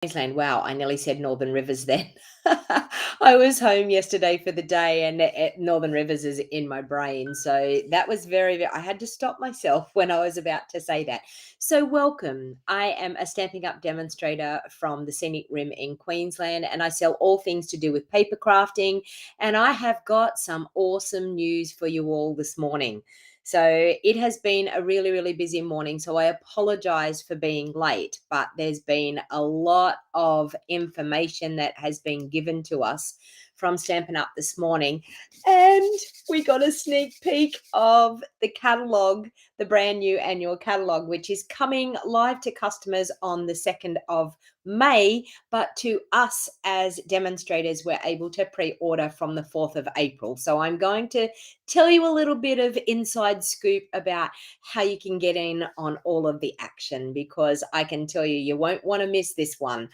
Queensland. Wow, I nearly said Northern Rivers then. I was home yesterday for the day and Northern Rivers is in my brain. So that was I had to stop myself when I was about to say that. So welcome. I am a Stamping Up demonstrator from the Scenic Rim in Queensland, and I sell all things to do with paper crafting. And I have got some awesome news for you all this morning. So it has been a really, really busy morning. So I apologize for being late, but there's been a lot of information that has been given to us from Stampin' Up this morning. And we got a sneak peek of the catalog, the brand new annual catalog, which is coming live to customers on the 2nd of May, but to us as demonstrators, we're able to pre-order from the 4th of April. So I'm going to tell you a little bit of inside scoop about how you can get in on all of the action, because I can tell you, you won't want to miss this one.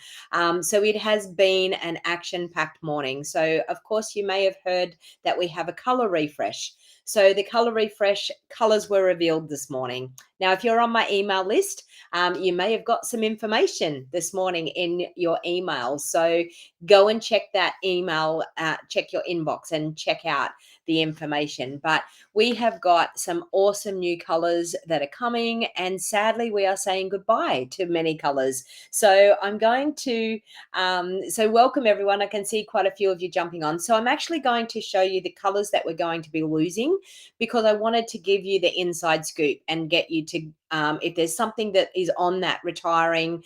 So it has been an action-packed morning. So of course you may have heard that we have a color refresh. So the color refresh colors were revealed this morning. Now, if you're on my email list, you may have got some information this morning in your email. So go and check that email, check your inbox and check out the information. But we have got some awesome new colors that are coming, and sadly we are saying goodbye to many colors. So I'm going to so welcome everyone. I can see quite a few of you jumping on. So I'm actually going to show you the colors that we're going to be losing, because I wanted to give you the inside scoop and get you to if there's something that is on that retiring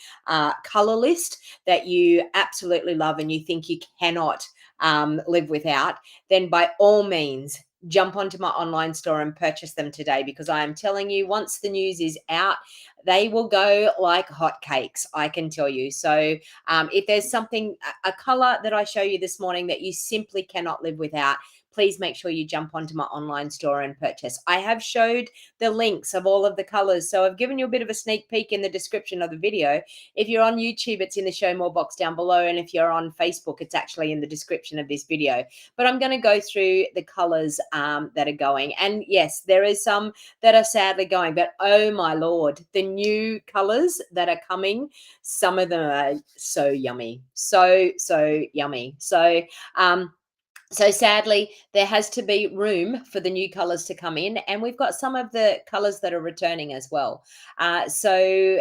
color list that you absolutely love and you think you cannot live without, then by all means jump onto my online store and purchase them today, because I am telling you, once the news is out, they will go like hotcakes, I can tell you. So if there's something, a color that I show you this morning that you simply cannot live without, please make sure you jump onto my online store and purchase. I have showed the links of all of the colors. So I've given you a bit of a sneak peek in the description of the video. If you're on YouTube, it's in the show more box down below. And if you're on Facebook, it's actually in the description of this video. But I'm going to go through the colors that are going. And yes, there is some that are sadly going, but oh my Lord, the new colors that are coming, some of them are so yummy, so yummy. So sadly, there has to be room for the new colors to come in, and we've got some of the colors that are returning as well. So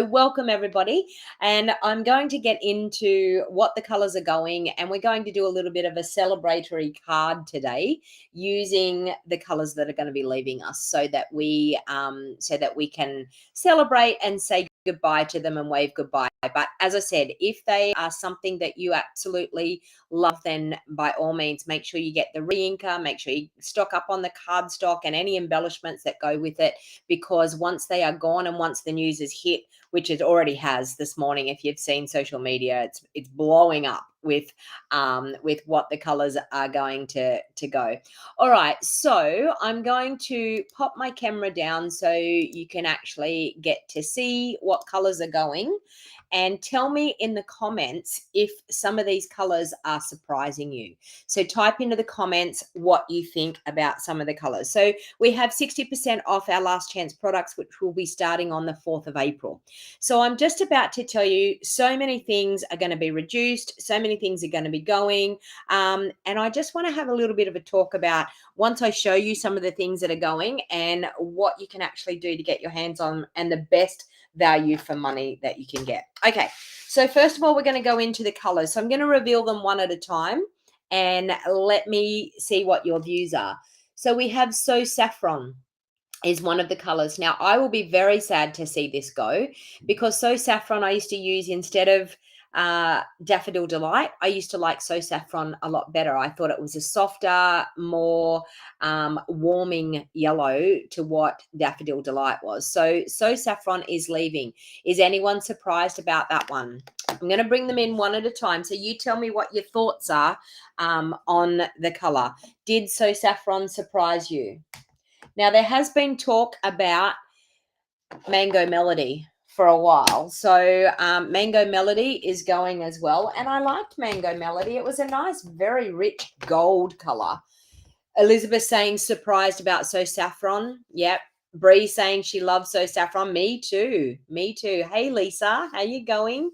welcome everybody, and I'm going to get into what the colors are going, and we're going to do a little bit of a celebratory card today using the colors that are going to be leaving us, so that we can celebrate and say goodbye to them and wave goodbye. But as I said, if they are something that you absolutely love, then by all means make sure you get the re-inker, make sure you stock up on the cardstock and any embellishments that go with it, because once they are gone and once the news is hit, which it already has this morning, if you've seen social media, it's blowing up with what the colors are going to go. All right, so I'm going to pop my camera down so you can actually get to see what colors are going, and tell me in the comments if some of these colors are surprising you. So type into the comments what you think about some of the colors. So we have 60% off our last chance products, which will be starting on the 4th of April. So I'm just about to tell you, so many things are going to be reduced, so many things are going to be going, and I just want to have a little bit of a talk about, once I show you some of the things that are going and what you can actually do to get your hands on, and the best value for money that you can get. Okay, so first of all, we're going to go into the colors. So I'm going to reveal them one at a time, and let me see what your views are. So we have So Saffron is one of the colors. Now, I will be very sad to see this go, because So Saffron I used to use instead of Daffodil Delight. I used to like So Saffron a lot better. I thought it was a softer, more warming yellow to what Daffodil Delight was. So Saffron is leaving. Is anyone surprised about that one? I'm going to bring them in one at a time, so you tell me what your thoughts are on the color. Did So Saffron surprise you? Now, there has been talk about Mango Melody for a while. So Mango Melody is going as well. And I liked Mango Melody. It was a nice, very rich gold color. Elizabeth saying surprised about So Saffron. Yep. Bree saying she loves So Saffron. Me too. Me too. Hey, Lisa, how you going?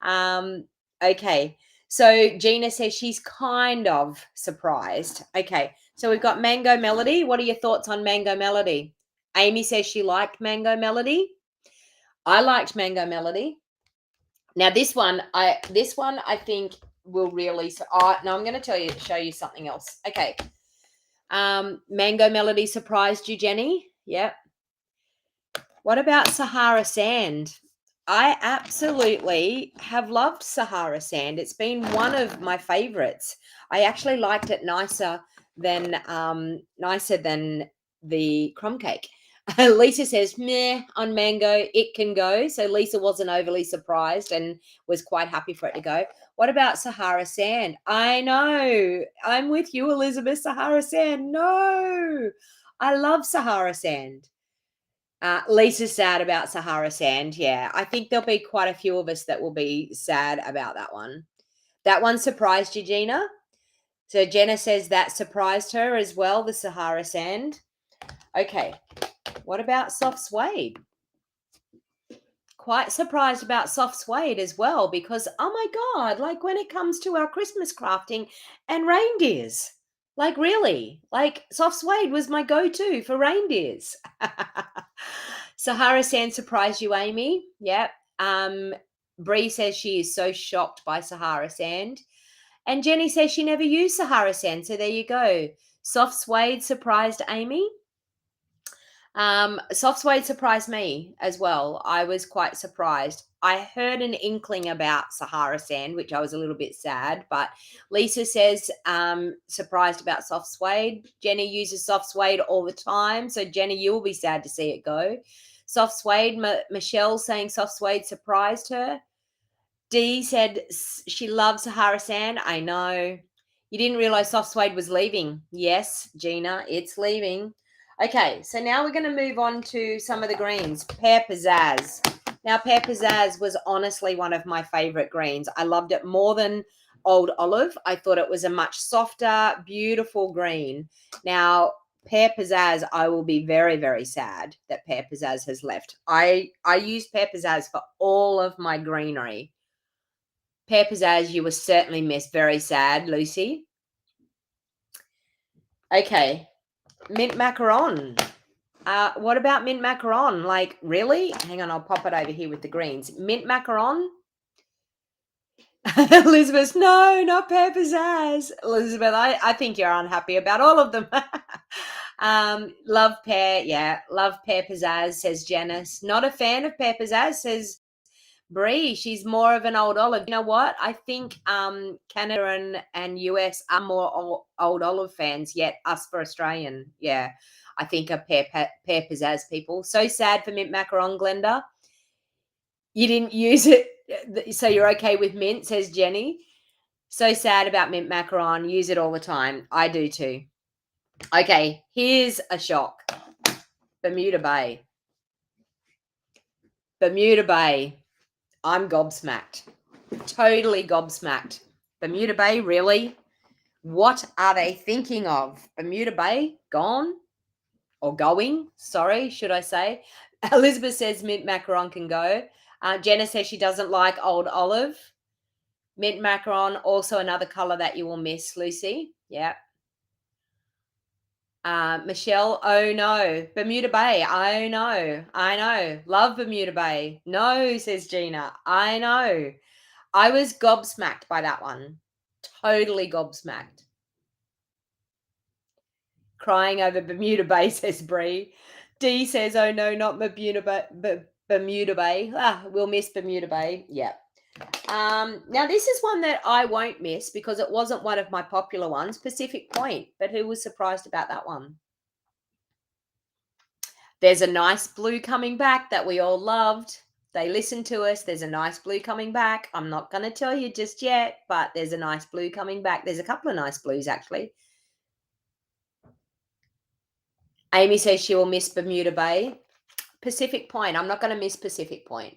Okay. So Gina says she's kind of surprised. Okay. So we've got Mango Melody. What are your thoughts on Mango Melody? Amy says she liked Mango Melody. I liked Mango Melody. Now this one I think will really no, I'm going to show you something else. Okay. Mango Melody surprised you, Jenny? Yep. What about Sahara Sand? I absolutely have loved Sahara Sand. It's been one of my favorites. I actually liked it nicer than the crumb cake. Lisa says, meh, on mango, it can go. So Lisa wasn't overly surprised and was quite happy for it to go. What about Sahara Sand? I know. I'm with you, Elizabeth. Sahara Sand. No. I love Sahara Sand. Lisa's sad about Sahara Sand. Yeah, I think there'll be quite a few of us that will be sad about that one. That one surprised you, Gina? So Jenna says that surprised her as well, the Sahara Sand. Okay, what about soft suede? Quite surprised about soft suede as well because, oh my God, like when it comes to our Christmas crafting and reindeers, like really, like soft suede was my go-to for reindeers. Sahara Sand surprised you, Amy? Yep. Bree says she is so shocked by Sahara Sand. And Jenny says she never used Sahara Sand. So there you go. Soft suede surprised Amy. Soft suede surprised me as well. I was quite surprised. I heard an inkling about Sahara Sand, which I was a little bit sad, but Lisa says surprised about soft suede. Jenny uses soft suede all the time. So Jenny, you'll be sad to see it go. Soft suede, Michelle saying soft suede surprised her. Dee said she loves Sahara Sand. I know. You didn't realize soft suede was leaving. Yes, Gina, it's leaving. Okay, so now we're going to move on to some of the greens. Pear Pizzazz. Now, Pear Pizzazz was honestly one of my favorite greens. I loved it more than Old Olive. I thought it was a much softer, beautiful green. Now, Pear Pizzazz, I will be very, very sad that Pear Pizzazz has left. I used Pear Pizzazz for all of my greenery. Pear Pizzazz, you were certainly missed. Very sad, Lucy. Okay, mint macaron. What about mint macaron? Like, really? Hang on, I'll pop it over here with the greens. Mint macaron? Elizabeth, no, not Pear Pizzazz. Elizabeth, I think you're unhappy about all of them. Love pear, yeah. Love Pear Pizzazz, says Janice. Not a fan of Pear Pizzazz, says Bree. She's more of an Old Olive. You know what? I think Canada and US are more Old Olive fans, yet us for Australian. Yeah, I think are Pear Pizzazz people. So sad for mint macaron, Glenda. You didn't use it, so you're okay with mint, says Jenny. So sad about mint macaron. Use it all the time. I do too. Okay, here's a shock. Bermuda Bay. Bermuda Bay. I'm gobsmacked. Totally gobsmacked. Bermuda Bay, really? What are they thinking of? Bermuda Bay gone or going? Sorry, should I say? Elizabeth says mint macaron can go. Jenna says she doesn't like Old Olive. Mint macaron, also another color that you will miss, Lucy. Yeah. Michelle, oh no. Bermuda Bay, I know. Love Bermuda Bay. No, says Gina. I know. I was gobsmacked by that one. Totally gobsmacked. Crying over Bermuda Bay, says Bree. Dee says, oh no, not Bermuda Bay. Bermuda Bay. We'll miss Bermuda Bay. Yeah. Now this is one that I won't miss because it wasn't one of my popular ones, Pacific Point. But who was surprised about that one? There's a nice blue coming back that we all loved. They listened to us. There's a nice blue coming back. I'm not going to tell you just yet, but there's a nice blue coming back. There's a couple of nice blues, actually. Amy says she will miss Bermuda Bay. Pacific Point. I'm not going to miss Pacific Point.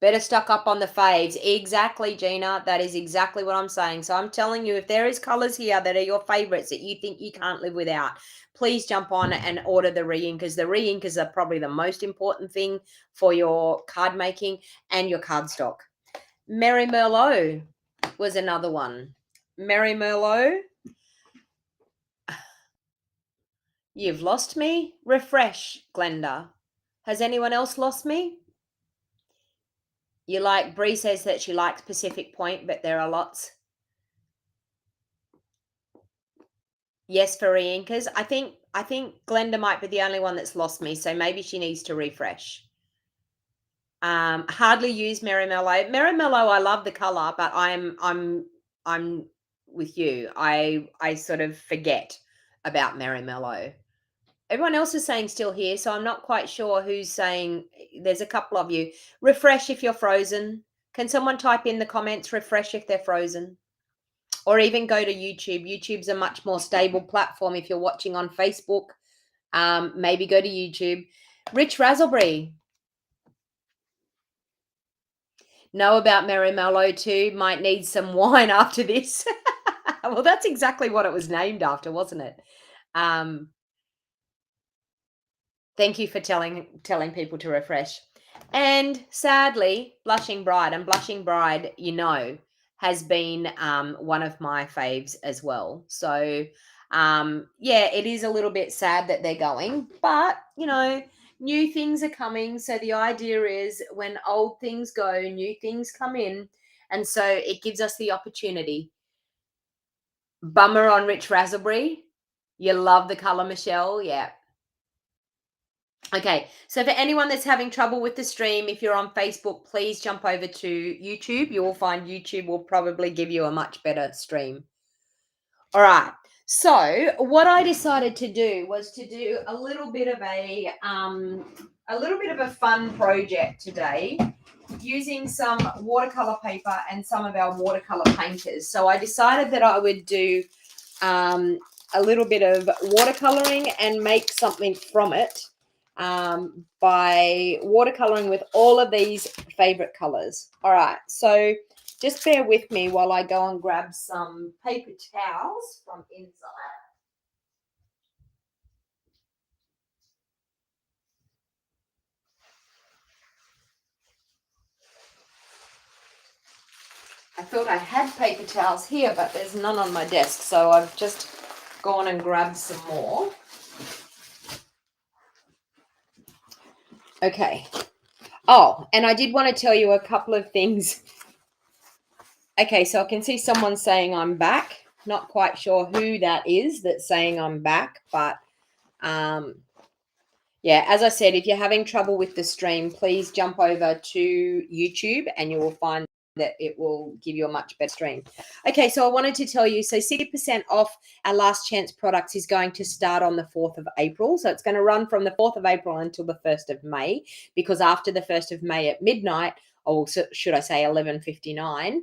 Better stock up on the faves. Exactly, Gina. That is exactly what I'm saying. So I'm telling you, if there is colors here that are your favorites that you think you can't live without, please jump on and order the re-inkers. The re-inkers are probably the most important thing for your card making and your cardstock. Merry Merlot was another one. Merry Merlot, you've lost me. Refresh, Glenda. Has anyone else lost me? You like, Bree says that she likes Pacific Point, but there are lots. Yes, for Iankas. I think Glenda might be the only one that's lost me, so maybe she needs to refresh. Hardly use Merry Mellow. Merry Mellow, I love the color, but I'm with you. I sort of forget about Merry Mellow. Everyone else is saying still here, so I'm not quite sure who's saying. There's a couple of you. Refresh if you're frozen. Can someone type in the comments refresh if they're frozen? Or even go to YouTube. YouTube's a much more stable platform if you're watching on Facebook. Maybe go to YouTube. Rich Razzleberry. Know about Merry Mellow too. Might need some wine after this. Well, that's exactly what it was named after, wasn't it? Um, Thank you for telling people to refresh. And sadly, Blushing Bride, and Blushing Bride, has been one of my faves as well. So yeah, it is a little bit sad that they're going, but new things are coming. So the idea is when old things go, new things come in. And so it gives us the opportunity. Bummer on Rich Razzleberry. You love the color, Michelle. Yeah. Okay, so for anyone that's having trouble with the stream, if you're on Facebook, please jump over to YouTube. You will find YouTube will probably give you a much better stream. All right. So what I decided to do was to do a little bit of a fun project today using some watercolor paper and some of our watercolor painters. So I decided that I would do a little bit of watercoloring and make something from it by watercoloring with all of these favorite colors. All right, so just bear with me while I go and grab some paper towels from inside. I thought I had paper towels here, but there's none on my desk, so I've just gone and grabbed some more. Okay. Oh, and I did want to tell you a couple of things. Okay, so I can see someone saying I'm back. Not quite sure who that is that's saying I'm back, but yeah, as I said, if you're having trouble with the stream, please jump over to YouTube and you will find that it will give you a much better stream. Okay, so I wanted to tell you, so 60% off our last chance products is going to start on the 4th of April. So it's going to run from the 4th of April until the 1st of May, because after the 1st of May at midnight, or should I say 11:59,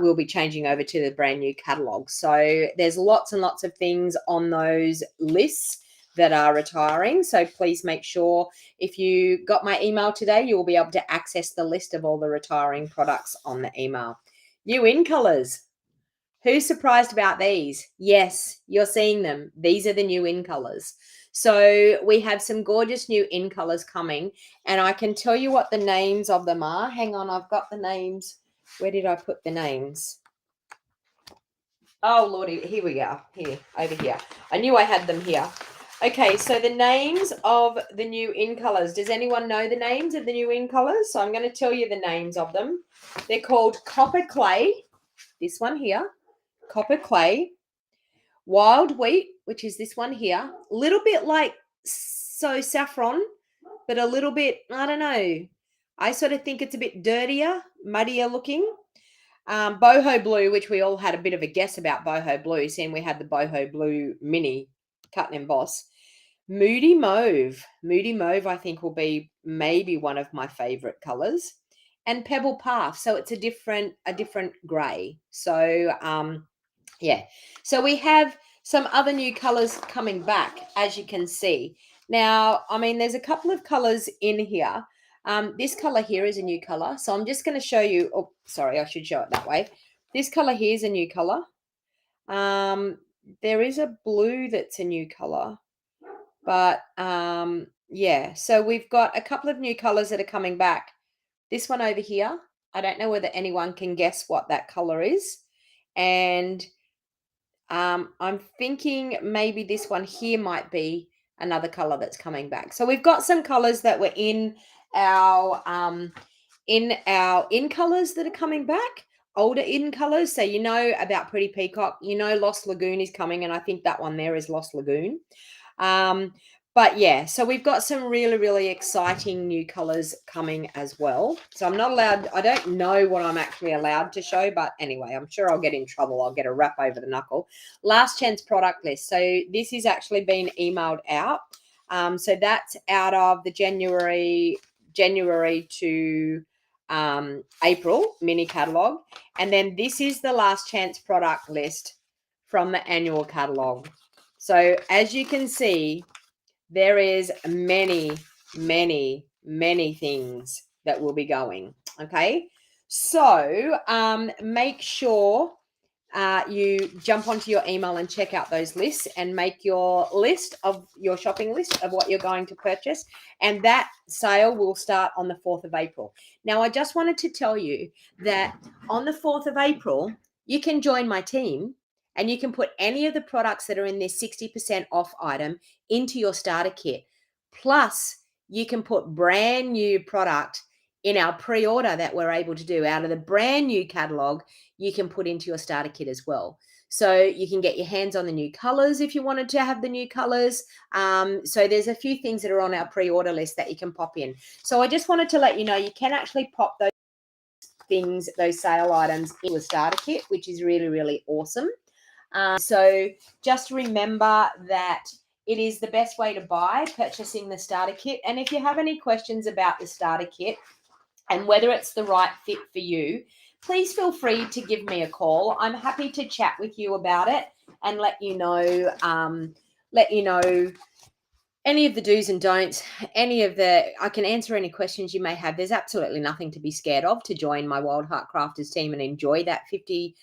we'll be changing over to the brand new catalog. So there's lots and lots of things on those lists that are retiring. So please make sure if you got my email today, you will be able to access the list of all the retiring products on the email. New in colors. Who's surprised about these? Yes, you're seeing them. These are the new in colors. So we have some gorgeous new in colors coming, and I can tell you what the names of them are. Hang on, I've got the names. Where did I put the names? Oh, Lordy, here we go. Here, over here. I knew I had them here. Okay, so the names of the new in colors. Does anyone know the names of the new in colors? So I'm going to tell you the names of them. They're called Copper Clay, this one here, Copper Clay, Wild Wheat, which is this one here, a little bit like saffron, but a little bit, I don't know. I sort of think it's a bit dirtier, muddier looking. Boho Blue, which we all had a bit of a guess about Boho Blue, seeing we had the Boho Blue mini cut and emboss. Moody Mauve. Moody Mauve, I think, will be maybe one of my favorite colors. And Pebble Path. So it's a different gray. So yeah. So we have some other new colors coming back, as you can see. Now, I mean, there's a couple of colors in here. This color here is a new color. So I'm just going to show you. Oh, sorry, I should show it that way. This color here is a new color. There is a blue that's a new color. But yeah, so we've got a couple of new colors that are coming back. This one over here, I don't know whether anyone can guess what that color is. And I'm thinking maybe this one here might be another color that's coming back. So we've got some colors that were our in colors that are coming back, older in colors. So you know about Pretty Peacock, you know Lost Lagoon is coming, and I think that one there is Lost Lagoon. But yeah, so we've got some really, really exciting new colors coming as well. So I'm not allowed, I don't know what I'm actually allowed to show, but anyway, I'm sure I'll get in trouble. I'll get a rap over the knuckle. Last chance product list. So this is actually been emailed out. So that's out of the January to April mini catalog. And then this is the last chance product list from the annual catalog. So as you can see, there is many, many, many things that will be going. Okay. So make sure you jump onto your email and check out those lists and make your list of your shopping list of what you're going to purchase. And that sale will start on the 4th of April. Now, I just wanted to tell you that on the 4th of April, you can join my team and you can put any of the products that are in this 60% off item into your starter kit. Plus, you can put brand new product in our pre-order that we're able to do out of the brand new catalog. You can put into your starter kit as well. So you can get your hands on the new colors if you wanted to have the new colors. So there's a few things that are on our pre-order list that you can pop in. So I just wanted to let you know you can actually pop those things, those sale items into a starter kit, which is really, really awesome. So just remember that it is the best way to buy, purchasing the starter kit. And if you have any questions about the starter kit and whether it's the right fit for you, please feel free to give me a call. I'm happy to chat with you about it and let you know any of the do's and don'ts, I can answer any questions you may have. There's absolutely nothing to be scared of to join my Wild Heart Crafters team and enjoy that 20%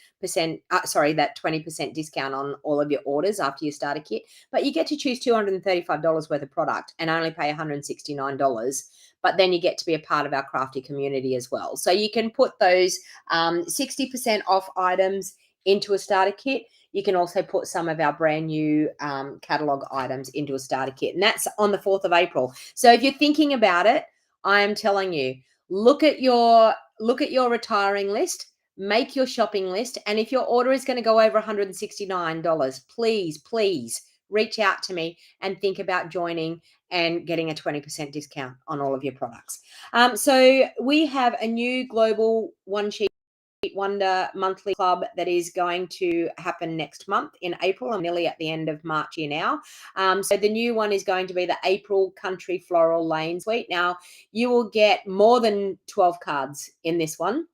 discount on all of your orders after you start a kit. But you get to choose $235 worth of product and only pay $169. But then you get to be a part of our crafty community as well. So you can put those 60% off items into a starter kit. You can also put some of our brand new catalog items into a starter kit. And that's on the 4th of April. So if you're thinking about it, I am telling you, look at your retiring list, make your shopping list. And if your order is going to go over $169, please reach out to me and think about joining and getting a 20% discount on all of your products. So we have a new global one sheet Wonder monthly club that is going to happen next month in April. I'm nearly at the end of March here now. So the new one is going to be the April Country Floral Lane Suite. Now, you will get more than 12 cards in this one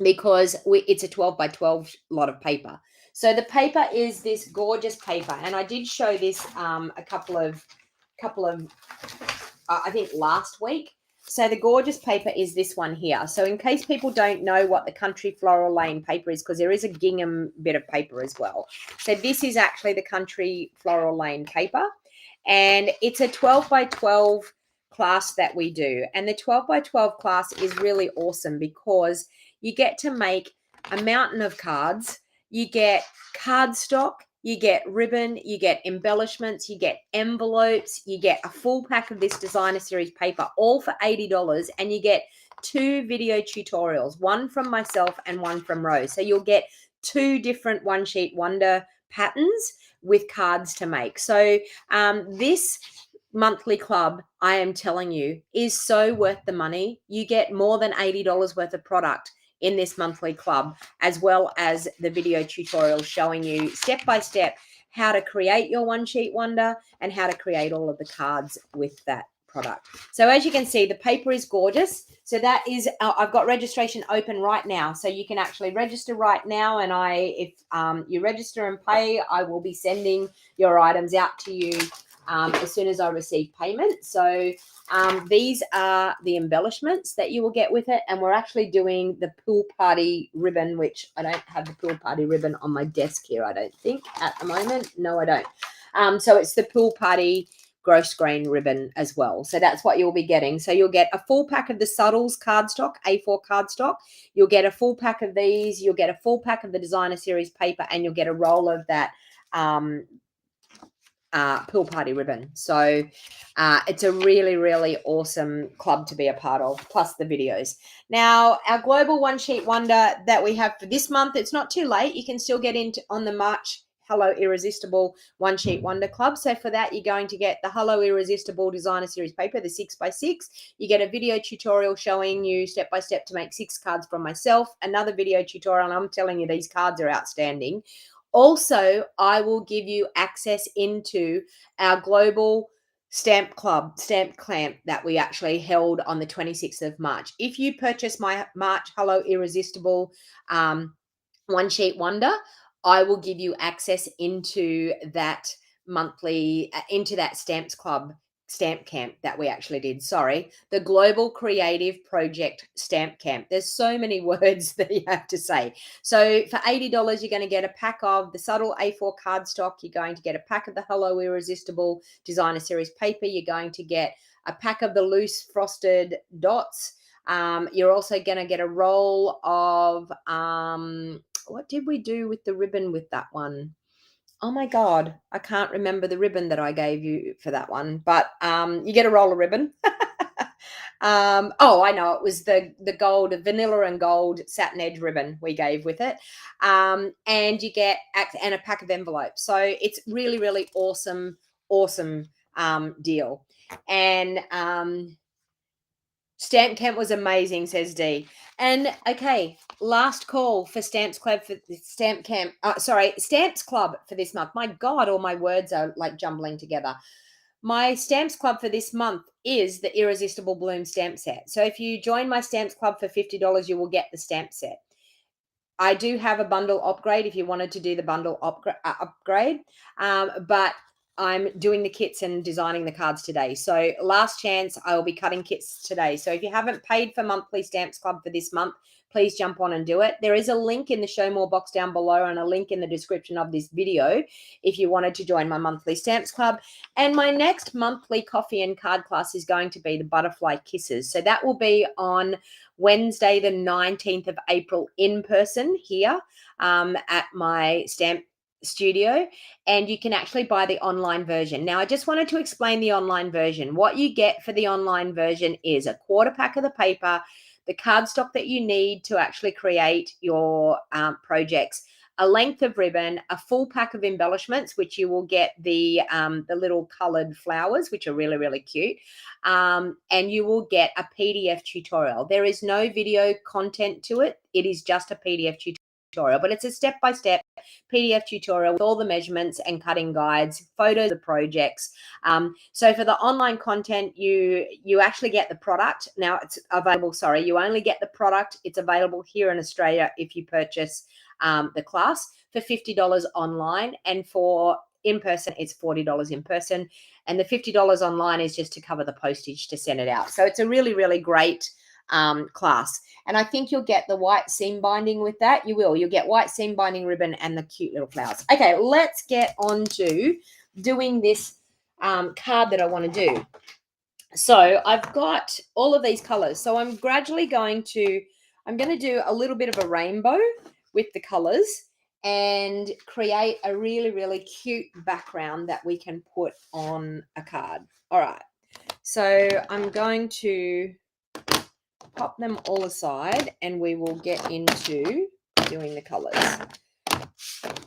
because it's a 12 by 12 lot of paper. So the paper is this gorgeous paper, and I did show this a couple of I think last week. So the gorgeous paper is this one here. So in case people don't know what the Country Floral Lane paper is, because there is a gingham bit of paper as well. So this is actually the Country Floral Lane paper, and it's a 12 by 12 class that we do. And the 12 by 12 class is really awesome because you get to make a mountain of cards. You get cardstock, you get ribbon, you get embellishments, you get envelopes, you get a full pack of this designer series paper, all for $80, and you get 2 video tutorials, one from myself and one from Rose. So you'll get 2 different one sheet wonder patterns with cards to make. So this monthly club, I am telling you, is so worth the money. You get more than $80 worth of product in this monthly club, as well as the video tutorial showing you step by step how to create your one sheet wonder and how to create all of the cards with that product. So as you can see, the paper is gorgeous. So that is, I've got registration open right now. So you can actually register right now. And if you register and pay, I will be sending your items out to you as soon as I receive payment. So these are the embellishments that you will get with it. And we're actually doing the pool party ribbon, which I don't have the pool party ribbon on my desk here, I don't think, at the moment. No, I don't. So it's the pool party gross grain ribbon as well. So that's what you'll be getting. So you'll get a full pack of the Subtles cardstock, A4 cardstock. You'll get a full pack of these. You'll get a full pack of the Designer Series paper, and you'll get a roll of that pool party ribbon. So it's a really, really awesome club to be a part of, plus the videos. Now, our global one sheet wonder that we have for this month, it's not too late. You can still get into on the March Hello Irresistible one sheet wonder club. So for that, you're going to get the Hello Irresistible Designer Series paper, the 6x6. You get a video tutorial showing you step by step to make 6 cards from myself, another video tutorial, and I'm telling you, these cards are outstanding. Also, I will give you access into our global stamp clamp that we actually held on the 26th of March. If you purchase my March Hello Irresistible one sheet wonder, I will give you access into that monthly, into that stamp camp that we actually did. Sorry, the Global Creative Project Stamp Camp. There's so many words that you have to say. So for $80, you're going to get a pack of the Subtle A4 cardstock. You're going to get a pack of the Hello Irresistible Designer Series paper. You're going to get a pack of the loose frosted dots. You're also going to get a roll of, what did we do with the ribbon with that one? Oh my God, I can't remember the ribbon that I gave you for that one, but you get a roll of ribbon. Oh, I know, it was the gold, vanilla and gold satin edge ribbon we gave with it. And you get and a pack of envelopes. So it's really, really awesome deal. And Stamp Camp was amazing, says Dee. And okay, last call for Stamps Club for the Stamp Camp. Stamps Club for this month. My God, all my words are like jumbling together. My Stamps Club for this month is the Irresistible Bloom stamp set. So if you join my Stamps Club for $50, you will get the stamp set. I do have a bundle upgrade if you wanted to do the bundle upgrade, but I'm doing the kits and designing the cards today. So last chance, I will be cutting kits today. So if you haven't paid for monthly Stamps Club for this month, please jump on and do it. There is a link in the show more box down below and a link in the description of this video if you wanted to join my monthly Stamps Club. And my next monthly coffee and card class is going to be the Butterfly Kisses. So that will be on Wednesday, the 19th of April in person here at my stamp studio, and you can actually buy the online version. Now, I just wanted to explain the online version. What you get for the online version is a quarter pack of the paper, the cardstock that you need to actually create your projects, a length of ribbon, a full pack of embellishments, which you will get the little colored flowers, which are really, really cute. And you will get a PDF tutorial. There is no video content to it. It is just a PDF tutorial, but it's a step-by-step PDF tutorial with all the measurements and cutting guides, photos of projects. So for the online content, you actually get the product. Now it's available, you only get the product. It's available here in Australia if you purchase the class for $50 online, and for in person, it's $40 in person. And the $50 online is just to cover the postage to send it out. So it's a really, really great class. And I think you'll get the white seam binding with that. You'll get white seam binding ribbon and the cute little flowers. Okay, let's get on to doing this card that I want to do. So I've got all of these colors. So I'm gradually going to do a little bit of a rainbow with the colors and create a really, really cute background that we can put on a card. All right. So I'm going to pop them all aside and we will get into doing the colors.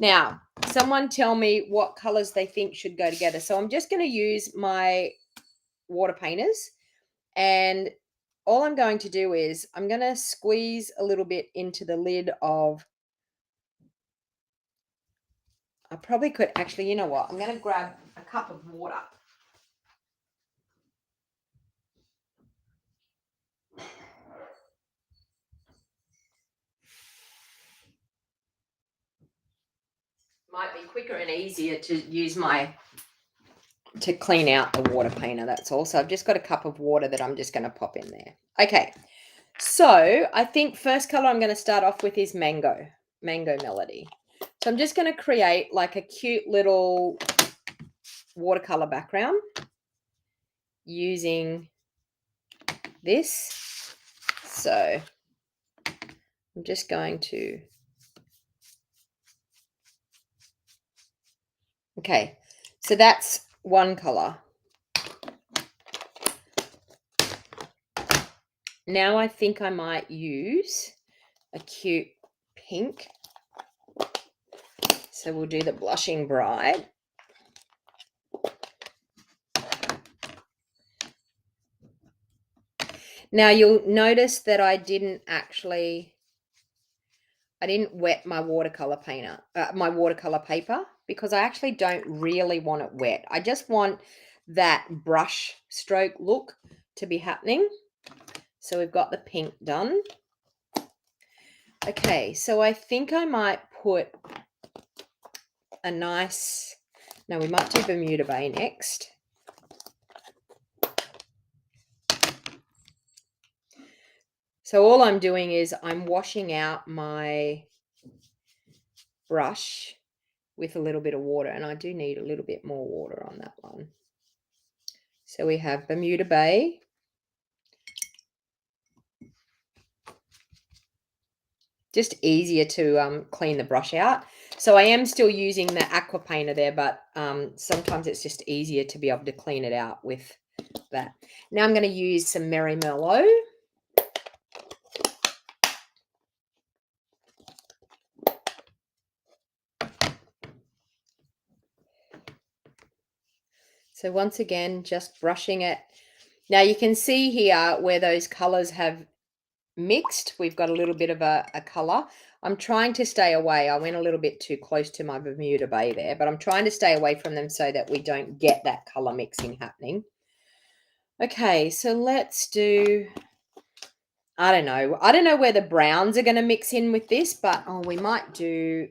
Now, someone tell me what colors they think should go together. So I'm just going to use my water painters, and all I'm going to do is I'm going to squeeze a little bit into the lid of, I probably could actually, you know what, I'm going to grab a cup of water. Might be quicker and easier to use to clean out the water painter, that's all. So I've just got a cup of water that I'm just going to pop in there. Okay, so I think first color I'm going to start off with is Mango Melody. So I'm just going to create like a cute little watercolor background. using this. So I'm just going to, okay, so that's one color. Now I think I might use a cute pink. So we'll do the Blushing Bride. Now you'll notice that I didn't wet my watercolor paper, because I actually don't really want it wet. I just want that brush stroke look to be happening. So we've got the pink done. Okay, so I think I might put a nice, no, we might do Bermuda Bay next. So all I'm doing is I'm washing out my brush with a little bit of water, and I do need a little bit more water on that one. So we have Bermuda Bay. Just easier to clean the brush out. So I am still using the aqua painter there, but sometimes it's just easier to be able to clean it out with that. Now I'm going to use some Merry Merlot. So once again, just brushing it. Now you can see here where those colors have mixed. We've got a little bit of a color. I'm trying to stay away. I went a little bit too close to my Bermuda Bay there, but I'm trying to stay away from them so that we don't get that color mixing happening. Okay, so let's do, I don't know where the browns are going to mix in with this, but we might do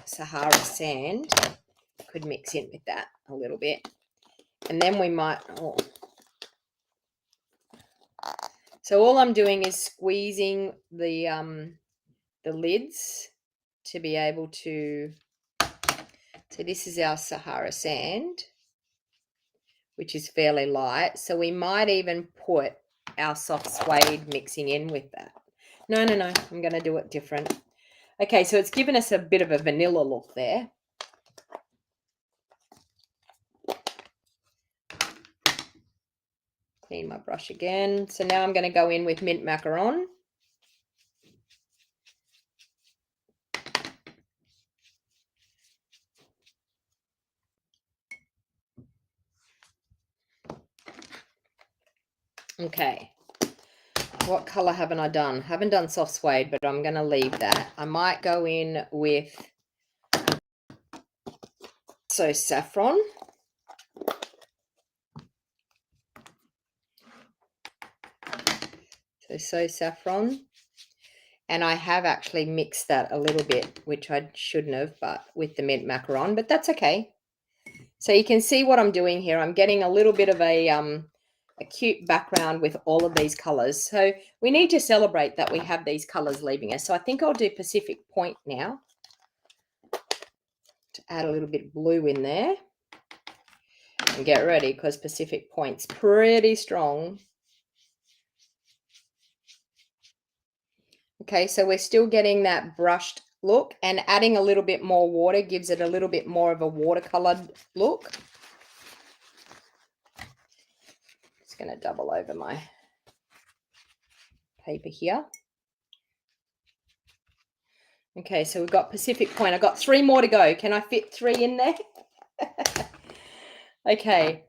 Sahara Sand. Could mix in with that a little bit. And then we might, so all I'm doing is squeezing the lids to be able to, so this is our Sahara Sand, which is fairly light. So we might even put our soft suede mixing in with that. No, I'm going to do it different. Okay, so it's given us a bit of a vanilla look there. Clean my brush again. So now I'm going to go in with Mint Macaron. Okay, what color haven't I done? Haven't done soft suede, but I'm going to leave that. I might go in with, so saffron. So saffron. And I have actually mixed that a little bit, which I shouldn't have, but with the Mint Macaron, but that's okay. So you can see what I'm doing here. I'm getting a little bit of a cute background with all of these colors. So we need to celebrate that we have these colors leaving us. So I think I'll do Pacific Point now to add a little bit of blue in there. And get ready, because Pacific Point's pretty strong. Okay, so we're still getting that brushed look, and adding a little bit more water gives it a little bit more of a watercolored look. Just going to double over my paper here. Okay, so we've got Pacific Point. I've got 3 more to go. Can I fit 3 in there? Okay.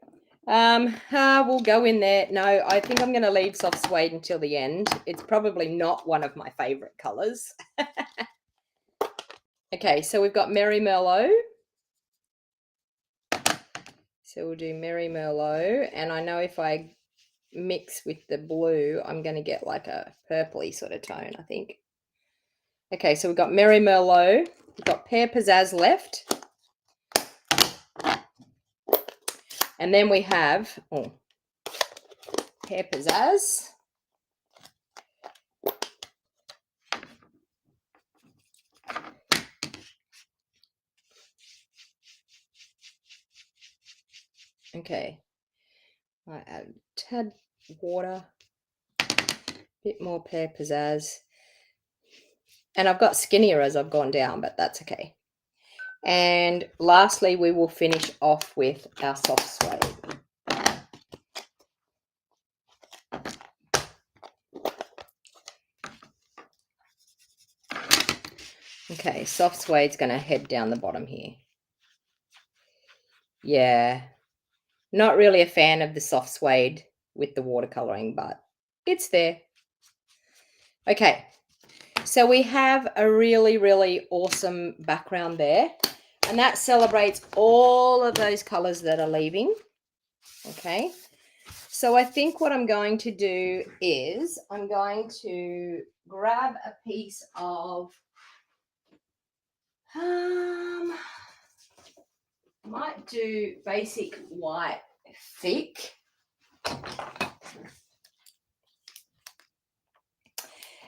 We'll go in there. No, I think I'm going to leave soft suede until the end. It's probably not one of my favorite colors. Okay, so we've got Merry Merlot. So we'll do Merry Merlot. And I know if I mix with the blue, I'm going to get like a purpley sort of tone, I think. Okay, so we've got Merry Merlot. We've got Pear Pizzazz left. And then we have Pear Pizzazz. Okay. I add a tad water, bit more pear pizzazz. And I've got skinnier as I've gone down, but that's okay. And lastly, we will finish off with our soft suede. Okay, soft suede's going to head down the bottom here. Yeah, not really a fan of the soft suede with the watercoloring, but it's there. Okay, so we have a really, really awesome background there, and that celebrates all of those colors that are leaving. Okay, so I think what I'm going to do is I'm going to grab a piece of might do basic white thick.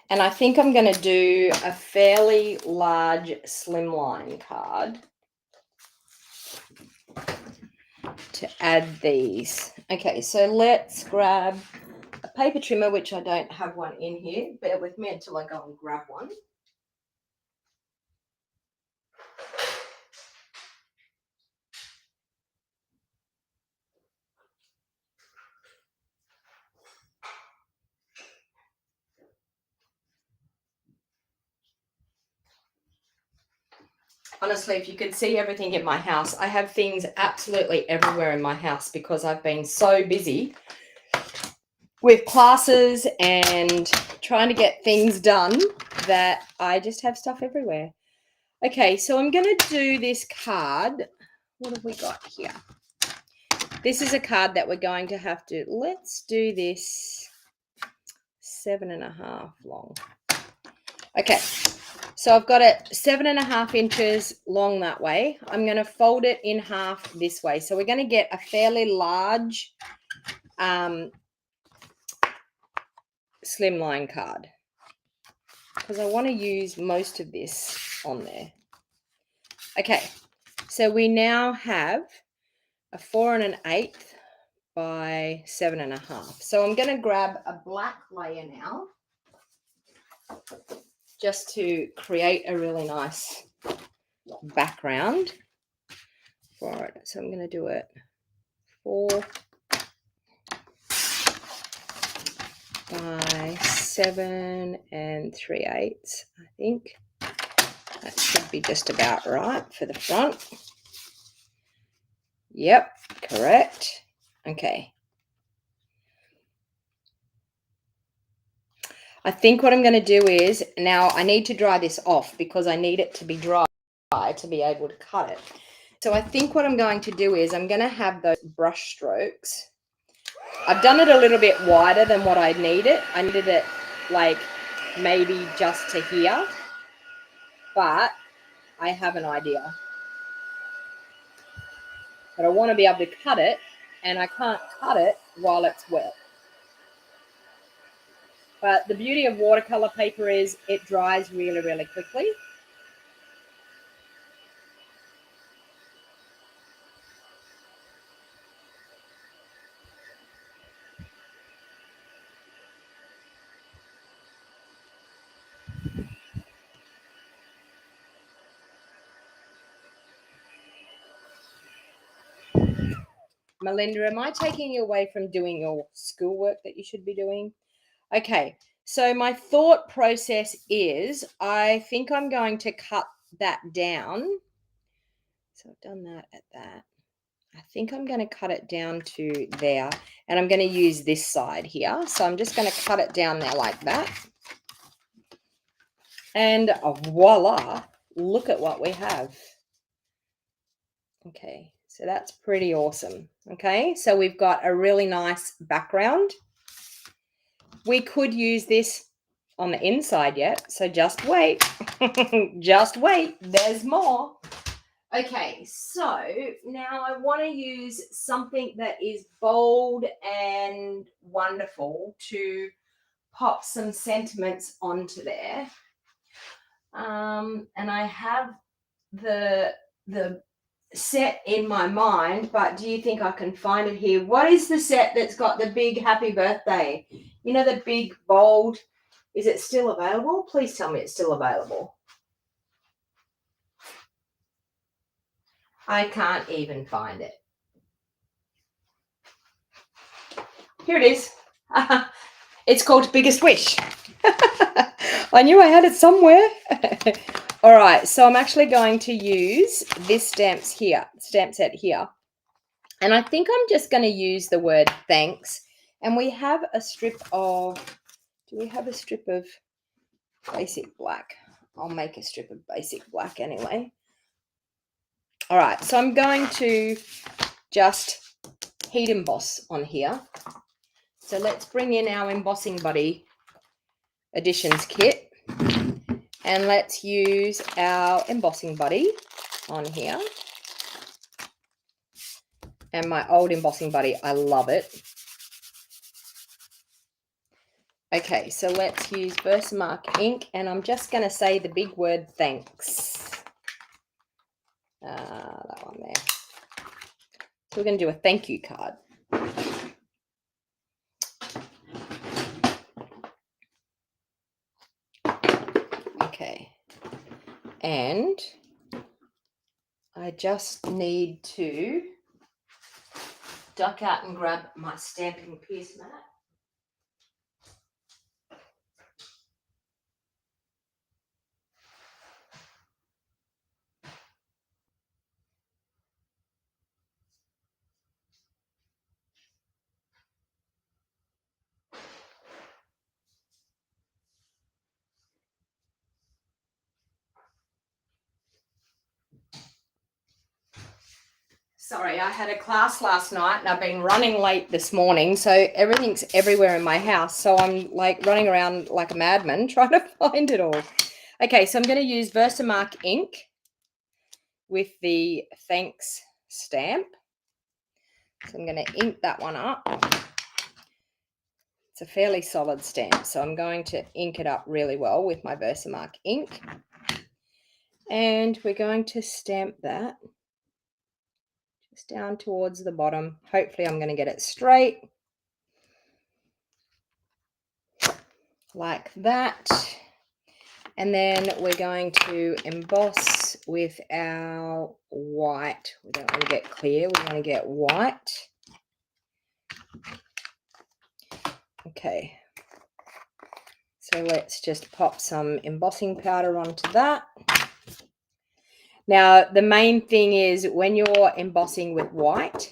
And I think I'm going to do a fairly large slimline card to add these. Okay, so let's grab a paper trimmer, which I don't have one in here. Bear with me until I go and grab one. Honestly, if you could see everything in my house, I have things absolutely everywhere in my house because I've been so busy with classes and trying to get things done that I just have stuff everywhere. Okay, so I'm going to do this card. What have we got here? This is a card that we're going to have to, let's do this 7.5 long. Okay, so I've got it 7.5 inches long that way. I'm going to fold it in half this way. So we're going to get a fairly large slimline card because I want to use most of this on there. Okay, so we now have a 4 1/8 by 7.5. So I'm going to grab a black layer now just to create a really nice background for it. So I'm going to do it 4 by 7 3/8. I think that should be just about right for the front. Yep, correct. Okay. I think what I'm going to do is, now I need to dry this off because I need it to be dry to be able to cut it. So I think what I'm going to do is I'm going to have those brush strokes. I've done it a little bit wider than what I needed. I needed it like maybe just to here, but I have an idea. But I want to be able to cut it, and I can't cut it while it's wet. But the beauty of watercolor paper is it dries really, really quickly. Melinda, am I taking you away from doing your schoolwork that you should be doing? Okay, so my thought process is I think I'm going to cut that down. So I've done that at that. I think I'm going to cut it down to there, and I'm going to use this side here. So I'm just going to cut it down there like that. And voila, look at what we have. Okay, so that's pretty awesome. Okay, so we've got a really nice background. We could use this on the inside yet, so just wait. Just wait, there's more. Okay, so now I want to use something that is bold and wonderful to pop some sentiments onto there. And I have the set in my mind, but do you think I can find it here? What is the set that's got the big happy birthday? You know, the big bold. Is it still available? Please tell me it's still available. I can't even find it. Here it is. It's called Biggest Wish. I knew I had it somewhere. All right, so I'm actually going to use this stamp set here. And I think I'm just going to use the word thanks. And we have a strip of, do we have a strip of basic black? I'll make a strip of basic black anyway. All right, so I'm going to just heat emboss on here. So let's bring in our Embossing Buddy Additions kit. And let's use our Embossing Buddy on here. And my old Embossing Buddy, I love it. Okay, so let's use Versamark ink, and I'm just going to say the big word thanks. That one there. So we're going to do a thank you card. Okay, and I just need to duck out and grab my Stampin' Pierce mat. Sorry, I had a class last night and I've been running late this morning, so everything's everywhere in my house. So I'm like running around like a madman trying to find it all. Okay, so I'm going to use Versamark ink with the thanks stamp. So I'm going to ink that one up. It's a fairly solid stamp, so I'm going to ink it up really well with my Versamark ink. And we're going to stamp that just down towards the bottom. Hopefully I'm going to get it straight. Like that. And then we're going to emboss with our white. We don't want to get clear, we want to get white. Okay. So let's just pop some embossing powder onto that. Now, the main thing is when you're embossing with white,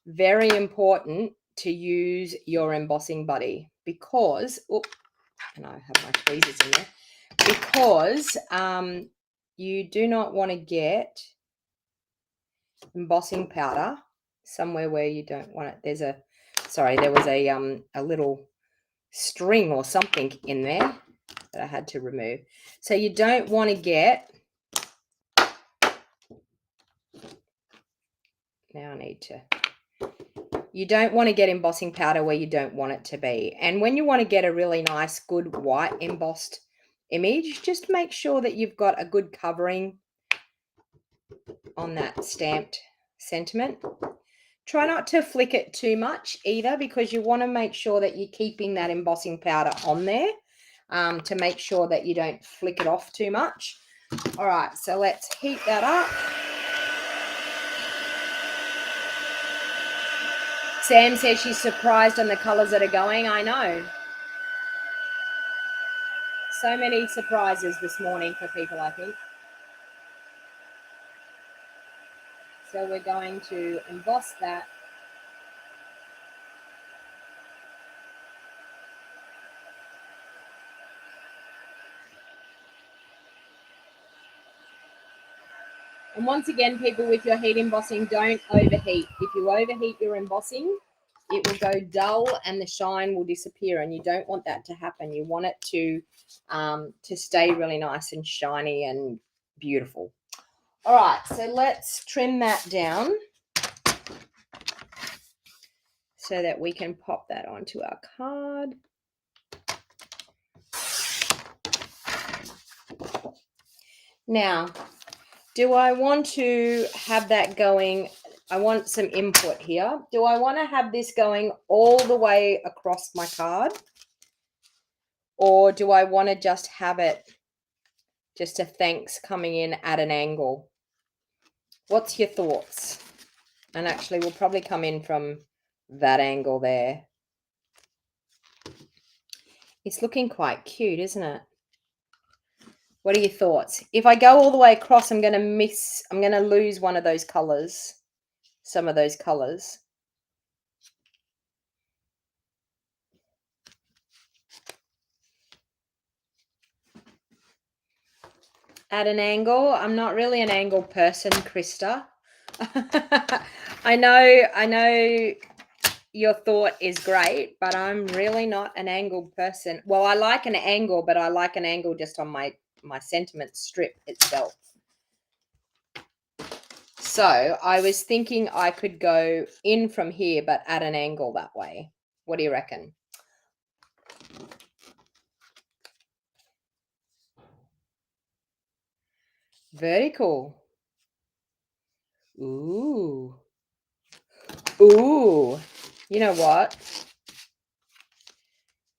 very important to use your Embossing Buddy because, and I have my tweezers in there, because you do not want to get embossing powder somewhere where you don't want it. There was a little string or something in there that I had to remove. So you don't want to get, you don't want to get embossing powder where you don't want it to be. And when you want to get a really nice, good white embossed image, just make sure that you've got a good covering on that stamped sentiment. Try not to flick it too much either, because you want to make sure that you're keeping that embossing powder on there to make sure that you don't flick it off too much. All right, so let's heat that up. Sam says she's surprised on the colors that are going. I know. So many surprises this morning for people, I think. So we're going to emboss that. And once again, people, with your heat embossing, don't overheat. If you overheat your embossing, it will go dull and the shine will disappear, and you don't want that to happen. You want it to stay really nice and shiny and beautiful. All right, so let's trim that down so that we can pop that onto our card. Now, Do I want to have that going? I want some input here. Do I want to have this going all the way across my card? Or do I want to just have it just a thanks coming in at an angle? What's your thoughts? And actually, we'll probably come in from that angle there. It's looking quite cute, isn't it? What are your thoughts? If I go all the way across, I'm going to lose one of those colors, some of those colors. At an angle, I'm not really an angle person, Krista. I know your thought is great, but I'm really not an angled person. Well, I like an angle, but I like an angle just on my sentiment strip itself. So I was thinking I could go in from here, but at an angle that way. What do you reckon? Vertical. Ooh. Ooh. You know what?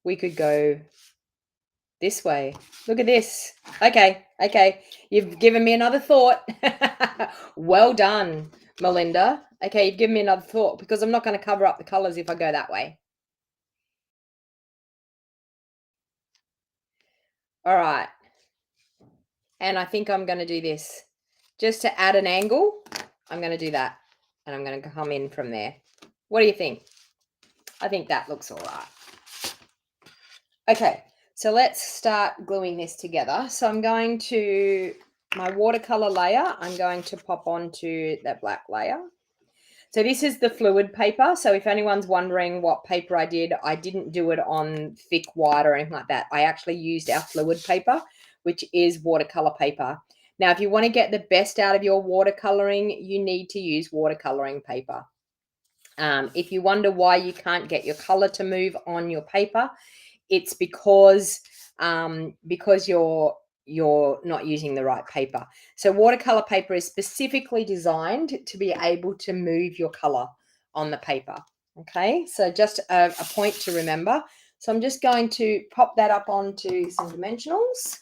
We could go this way. Look at this. Okay. You've given me another thought. Well done, Melinda. Okay, you've given me another thought because I'm not going to cover up the colors if I go that way. All right. And I think I'm going to do this. Just to add an angle, I'm going to do that. And I'm going to come in from there. What do you think? I think that looks all right. Okay, so let's start gluing this together. So I'm going to, my watercolor layer, I'm going to pop onto that black layer. So this is the fluid paper. So if anyone's wondering what paper I didn't do it on thick white or anything like that. I actually used our fluid paper, which is watercolor paper. Now, if you want to get the best out of your watercoloring, you need to use watercoloring paper. If you wonder why you can't get your color to move on your paper, it's because you're not using the right paper. So watercolor paper is specifically designed to be able to move your color on the paper. Okay, so just a point to remember. So I'm just going to pop that up onto some dimensionals.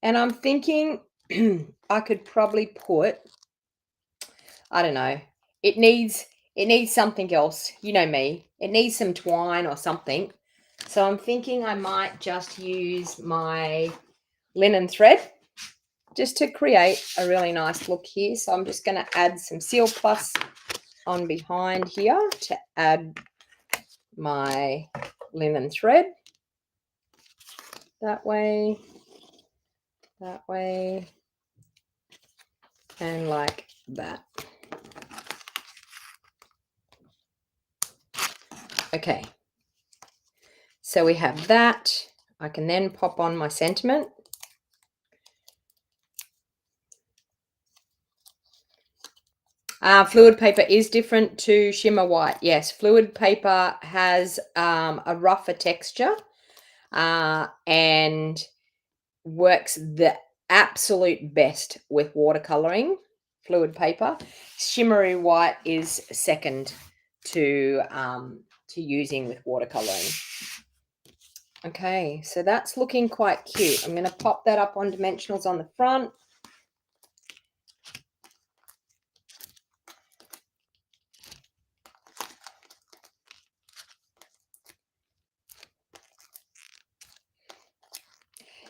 And I'm thinking I could probably put, I don't know, it needs something else. You know me. It needs some twine or something. So I'm thinking I might just use my linen thread just to create a really nice look here. So I'm just going to add some Seal Plus on behind here to add my linen thread. That way, and like that. Okay. So we have that. I can then pop on my sentiment. Fluid paper is different to shimmer white. Yes, fluid paper has a rougher texture and works the absolute best with watercoloring. Fluid paper. Shimmery white is second to using with watercoloring. Okay, so that's looking quite cute. I'm going to pop that up on dimensionals on the front.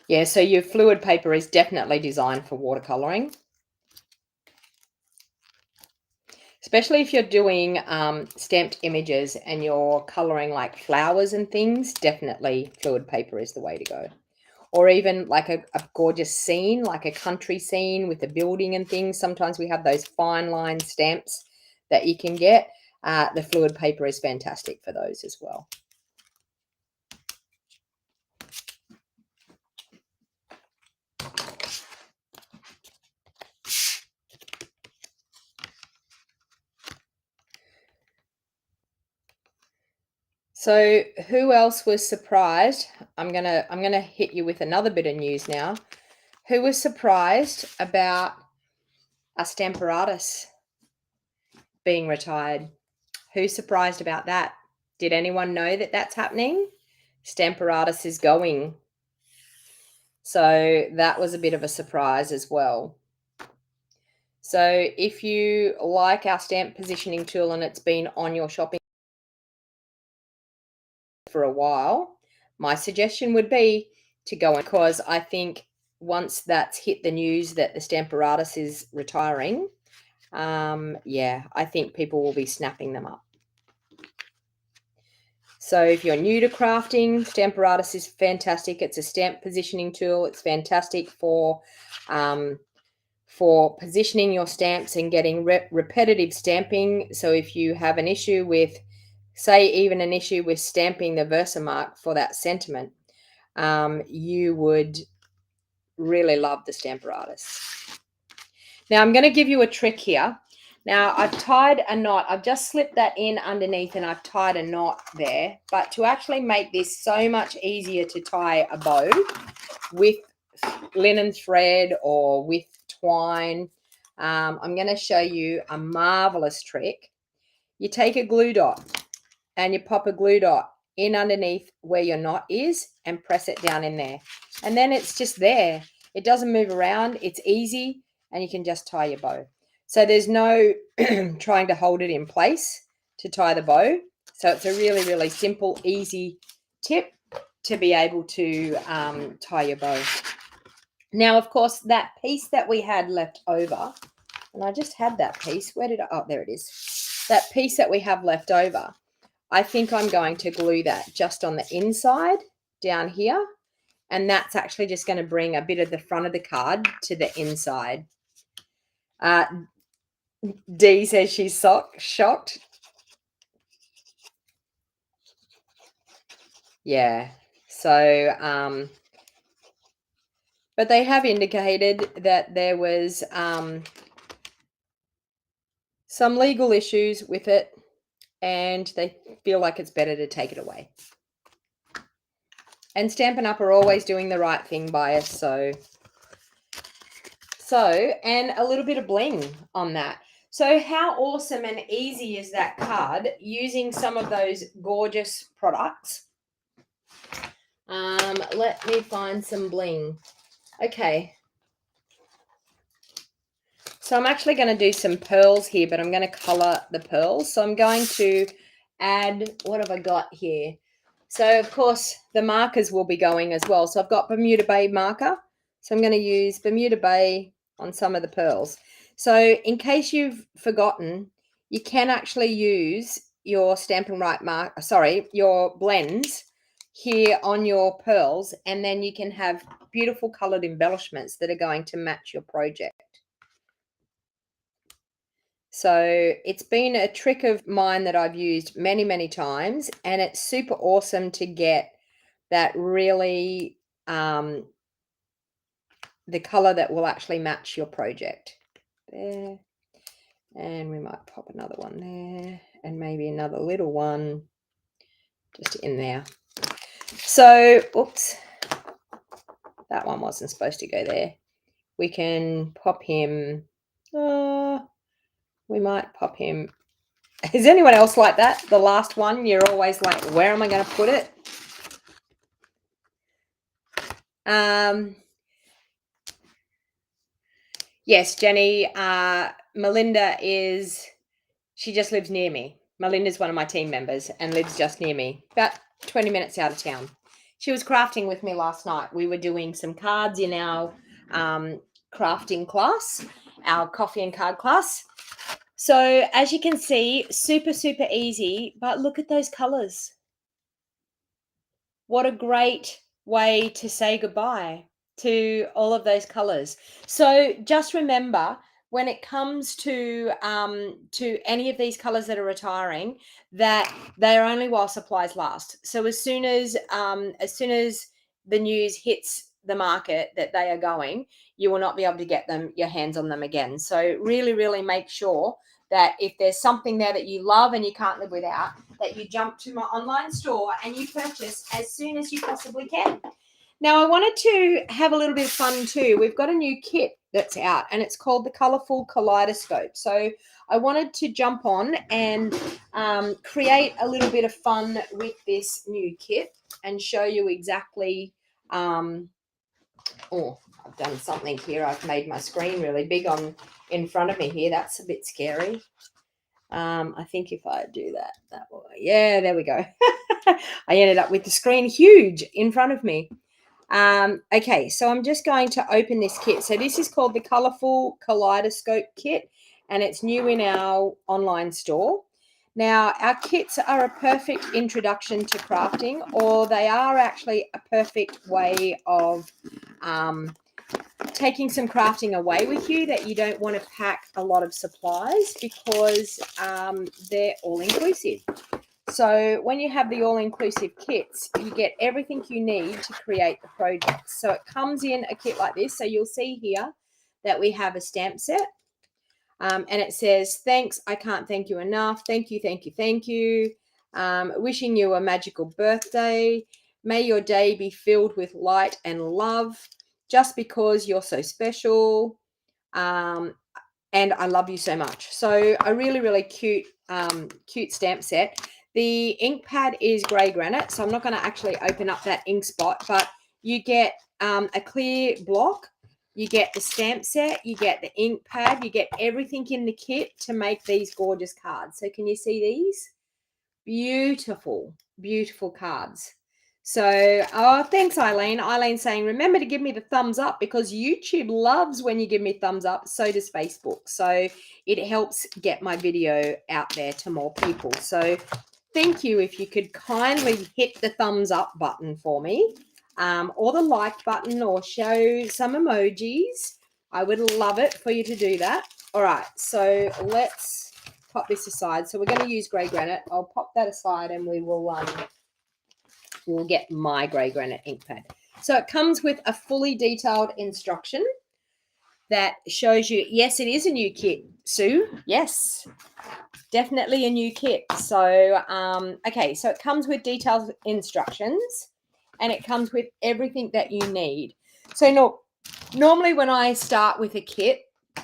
Yeah, so your fluid paper is definitely designed for watercoloring. Especially if you're doing stamped images and you're coloring like flowers and things, definitely fluid paper is the way to go. Or even like a gorgeous scene, like a country scene with a building and things. Sometimes we have those fine line stamps that you can get. The fluid paper is fantastic for those as well. So who else was surprised? I'm gonna hit you with another bit of news now. Who was surprised about a Stamparatus being retired? Who's surprised about that? Did anyone know that that's happening? Stamparatus is going. So that was a bit of a surprise as well. So if you like our stamp positioning tool and it's been on your shopping for a while, my suggestion would be to go in, because I think once that's hit the news that the Stamparatus is retiring, yeah, I think people will be snapping them up. So if you're new to crafting, Stamparatus is fantastic. It's a stamp positioning tool. It's fantastic for positioning your stamps and getting repetitive stamping. So if you have an issue with, say, even an issue with stamping the Versamark for that sentiment, you would really love the Stamparatus. Now I'm going to give you a trick here. Now I've tied a knot. I've just slipped that in underneath and I've tied a knot there. But to actually make this so much easier to tie a bow with linen thread or with twine, I'm going to show you a marvelous trick. You take a glue dot and you pop a glue dot in underneath where your knot is and press it down in there. And then it's just there. It doesn't move around. It's easy and you can just tie your bow. So there's no trying to hold it in place to tie the bow. So it's a really, really simple, easy tip to be able to tie your bow. Now, of course, that piece that we had left over, and I just had that piece. Where did I? Oh, there it is. That piece that we have left over, I think I'm going to glue that just on the inside down here. And that's actually just going to bring a bit of the front of the card to the inside. Dee says she's shocked. Yeah. So, but they have indicated that there was some legal issues with it and they feel like it's better to take it away. And Stampin' Up are always doing the right thing by us. So, and a little bit of bling on that. So how awesome and easy is that card using some of those gorgeous products? Let me find some bling. Okay. So I'm actually going to do some pearls here, but I'm going to color the pearls. So I'm going to add, what have I got here? So, of course, the markers will be going as well. So I've got Bermuda Bay marker. So I'm going to use Bermuda Bay on some of the pearls. So in case you've forgotten, you can actually use your Stampin' Right your blends here on your pearls, and then you can have beautiful colored embellishments that are going to match your project. So it's been a trick of mine that I've used many, many times, and it's super awesome to get that really the color that will actually match your project. There. And we might pop another one there and maybe another little one just in there. So, oops, that one wasn't supposed to go there. We can pop him, we might pop him. Is anyone else like that? The last one, you're always like, where am I going to put it? Yes, Jenny, Melinda she just lives near me. Melinda's one of my team members and lives just near me, about 20 minutes out of town. She was crafting with me last night. We were doing some cards in our crafting class, our coffee and card class. So as you can see, super, super easy, but look at those colors. What a great way to say goodbye to all of those colors. So just remember, when it comes to any of these colors that are retiring, that they are only while supplies last. So as soon as the news hits the market that they are going, you will not be able to get your hands on them again. So really, really make sure that if there's something there that you love and you can't live without, that you jump to my online store and you purchase as soon as you possibly can. Now, I wanted to have a little bit of fun too. We've got a new kit that's out and it's called the Colourful Kaleidoscope. So I wanted to jump on and create a little bit of fun with this new kit and show you exactly, oh, I've done something here. I've made my screen really big on in front of me here. That's a bit scary. I think if I do that way, yeah, there we go. I ended up with the screen huge in front of me. Okay, so I'm just going to open this kit. So this is called the Colourful Kaleidoscope kit, and it's new in our online store. Now, our kits are a perfect introduction to crafting, or they are actually a perfect way of taking some crafting away with you that you don't want to pack a lot of supplies because they're all-inclusive. So when you have the all-inclusive kits, you get everything you need to create the project. So it comes in a kit like this. So you'll see here that we have a stamp set. And it says, thanks, I can't thank you enough. Thank you, thank you, thank you. Wishing you a magical birthday. May your day be filled with light and love just because you're so special. And I love you so much. So a really, really cute, cute stamp set. The ink pad is grey granite, so I'm not going to actually open up that ink spot, but you get a clear block, you get the stamp set, you get the ink pad, you get everything in the kit to make these gorgeous cards. So can you see these? Beautiful, beautiful cards. So, oh, thanks, Eileen. Eileen's saying, remember to give me the thumbs up because YouTube loves when you give me thumbs up. So does Facebook. So it helps get my video out there to more people. So thank you if you could kindly hit the thumbs up button for me, or the like button, or show some emojis. I would love it for you to do that. All right, so let's pop this aside. So we're going to use grey granite. I'll pop that aside and we will we'll get my grey granite ink pad. So it comes with a fully detailed instruction that shows you, yes, it is a new kit, Sue. Yes, definitely a new kit. So, okay, so it comes with detailed instructions and it comes with everything that you need. So normally when I start with a kit,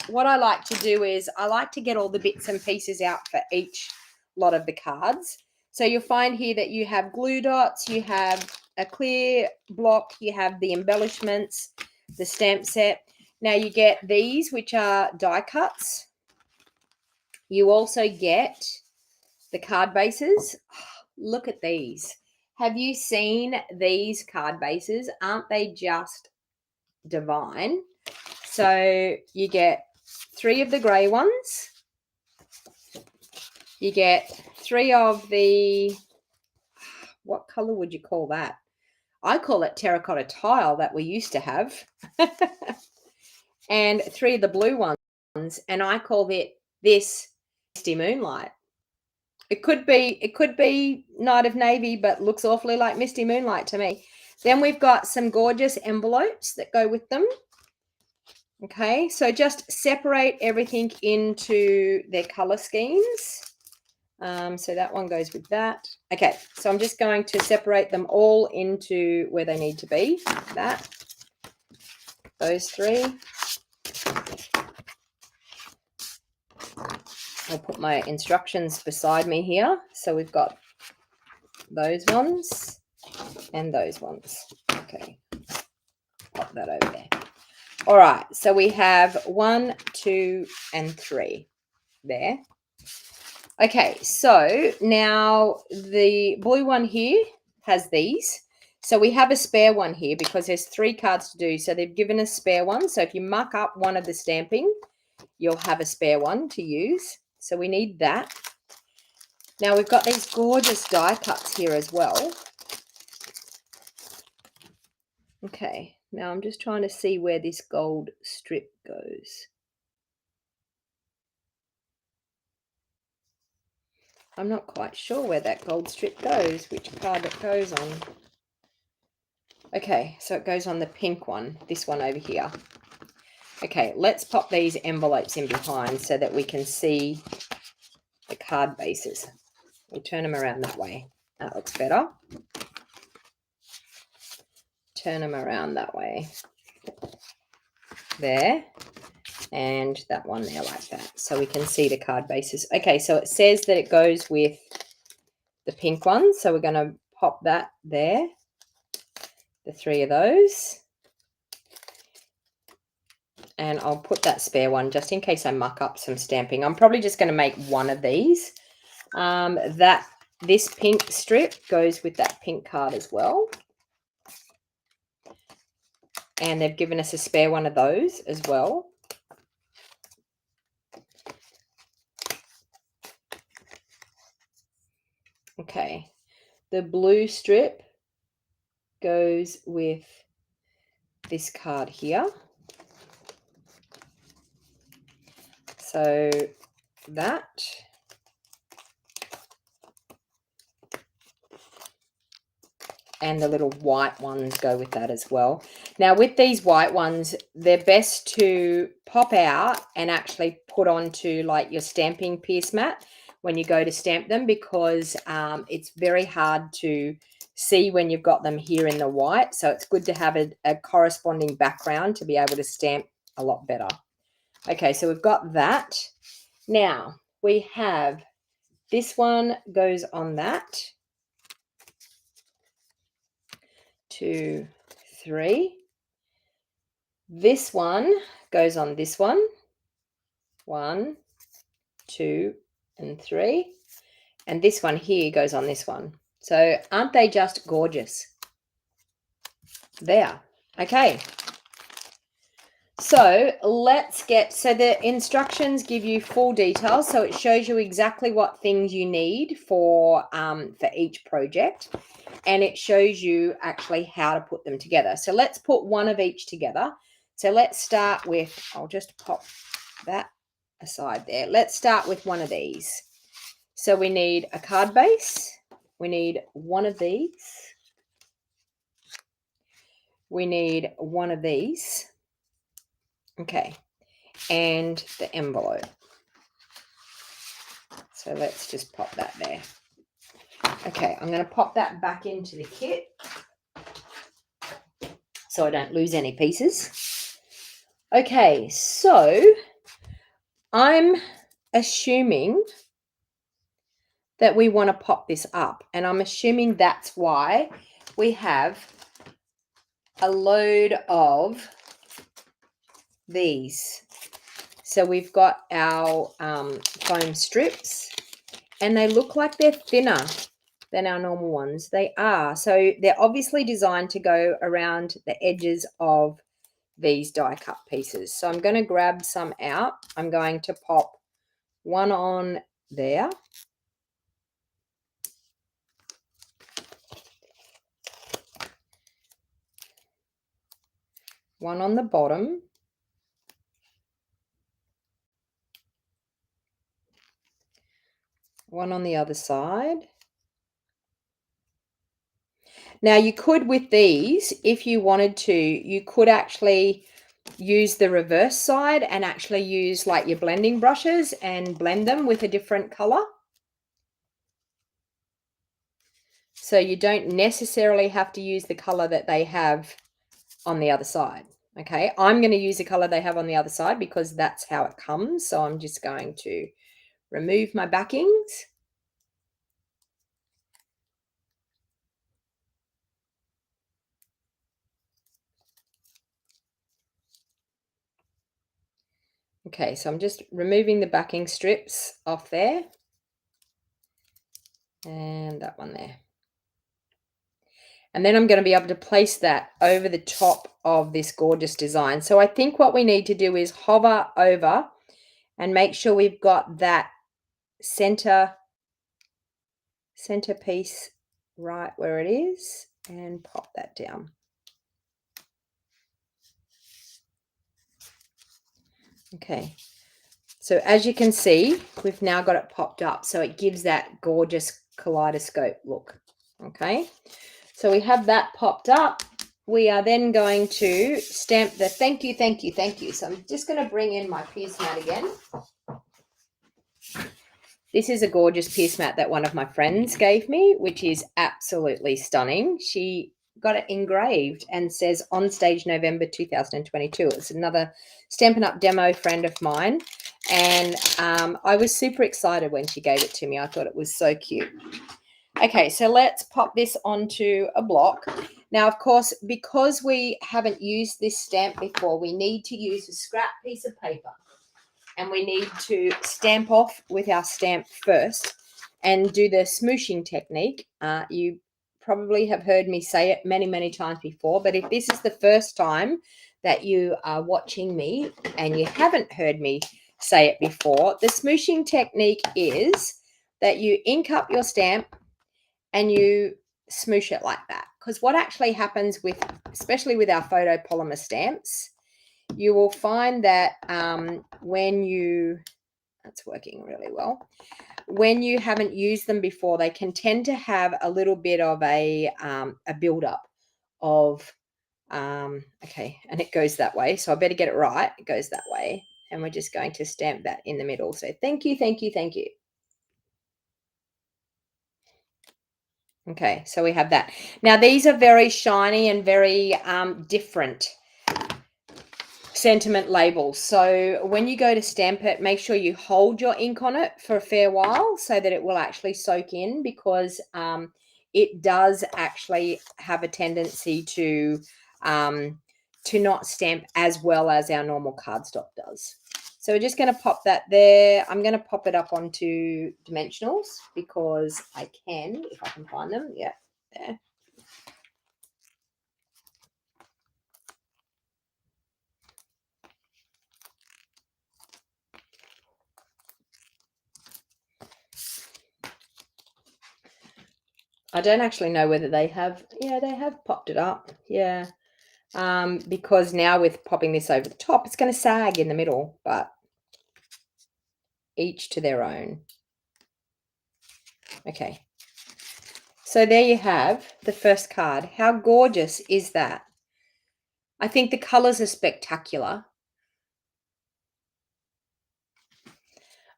what I like to do is I like to get all the bits and pieces out for each lot of the cards. So you'll find here that you have glue dots, you have a clear block, you have the embellishments, the stamp set. Now you get these, which are die cuts. You also get the card bases. Look at these. Have you seen these card bases? Aren't they just divine? So you get 3 of the grey ones. You get 3 of the, what colour would you call that? I call it terracotta tile that we used to have. And 3 of the blue ones. And I call this Misty Moonlight. It could be Night of Navy, but looks awfully like Misty Moonlight to me. Then we've got some gorgeous envelopes that go with them. Okay, so just separate everything into their color schemes. So that one goes with that. Okay, so I'm just going to separate them all into where they need to be. That, those 3. I'll put my instructions beside me here. So we've got those ones and those ones. Okay, pop that over there. All right, so we have 1, 2, and 3 there. Okay, so now the blue one here has these. So we have a spare one here because there's 3 cards to do. So they've given us spare one. So if you muck up one of the stamping, you'll have a spare one to use. So we need that. Now we've got these gorgeous die cuts here as well. Okay, now I'm just trying to see where this gold strip goes. I'm not quite sure where that gold strip goes, which card it goes on. Okay, so it goes on the pink one, this one over here. Okay, let's pop these envelopes in behind so that we can see the card bases. We'll turn them around that way. That looks better. turn them around that way. There. And that one there like that. So we can see the card bases. Okay, so it says that it goes with the pink one. So we're going to pop that there. The 3 of those. And I'll put that spare one just in case I muck up some stamping. I'm probably just going to make one of these. This pink strip goes with that pink card as well. And they've given us a spare one of those as well. Okay, the blue strip goes with this card here. So that. And the little white ones go with that as well. Now, with these white ones, they're best to pop out and actually put onto like your stamping pierce mat when you go to stamp them, because it's very hard to see when you've got them here in the white. So it's good to have a corresponding background to be able to stamp a lot better. Okay, so we've got that. Now, we have this one goes on that. 2, 3. This one goes on this one. 1, 2, and 3. And this one here goes on this one. So aren't they just gorgeous? There. Okay. So so the instructions give you full details. So it shows you exactly what things you need for each project. And it shows you actually how to put them together. So let's put one of each together. So let's start with, I'll just pop that aside there. Let's start with one of these. So we need a card base. We need one of these. We need one of these. Okay. And the envelope. So let's just pop that there. Okay, I'm going to pop that back into the kit so I don't lose any pieces. Okay, so I'm assuming that we want to pop this up, and I'm assuming that's why we have a load of these. So we've got our foam strips, and they look like they're thinner than our normal ones. They are. So they're obviously designed to go around the edges of these die cut pieces. So I'm going to grab some out. I'm going to pop one on there. One on the bottom. One on the other side. Now you could, with these, if you wanted to, you could actually use the reverse side and actually use like your blending brushes and blend them with a different color. So you don't necessarily have to use the color that they have on the other side. Okay, I'm going to use the color they have on the other side because that's how it comes. So I'm just going to remove my backings. Okay, so I'm just removing the backing strips off there. And that one there. And then I'm going to be able to place that over the top of this gorgeous design. So I think what we need to do is hover over and make sure we've got that centerpiece right where it is, and pop that down. Okay, so as you can see, we've now got it popped up, so it gives that gorgeous kaleidoscope look. Okay, so we have that popped up. We are then going to stamp the thank you, thank you, thank you. So I'm just going to bring in my pierce mat again. This is a gorgeous pierce mat that one of my friends gave me, which is absolutely stunning. She got it engraved and says on stage November 2022. It's another Stampin' Up demo friend of mine. And I was super excited when she gave it to me. I thought it was so cute. Okay, so let's pop this onto a block. Now, of course, because we haven't used this stamp before, we need to use a scrap piece of paper. And we need to stamp off with our stamp first and do the smooshing technique. You probably have heard me say it many, many times before, but if this is the first time that you are watching me and you haven't heard me say it before, the smooshing technique is that you ink up your stamp and you smoosh it like that. Because what actually happens with, especially with our photopolymer stamps, you will find that when you, that's working really well, when you haven't used them before, they can tend to have a little bit of a buildup of, okay, and it goes that way. So I better get it right. It goes that way. And we're just going to stamp that in the middle. So thank you, thank you, thank you. Okay, so we have that. Now, these are very shiny and very different sentiment labels. So when you go to stamp it, make sure you hold your ink on it for a fair while so that it will actually soak in, because it does actually have a tendency to not stamp as well as our normal cardstock does. So we're just going to pop that there. I'm going to pop it up onto dimensionals because I can, if I can find them. Yeah, there. I don't actually know whether they have, yeah, they have popped it up. Yeah. Because now with popping this over the top, it's going to sag in the middle, but each to their own. Okay. So there you have the first card. How gorgeous is that? I think the colors are spectacular.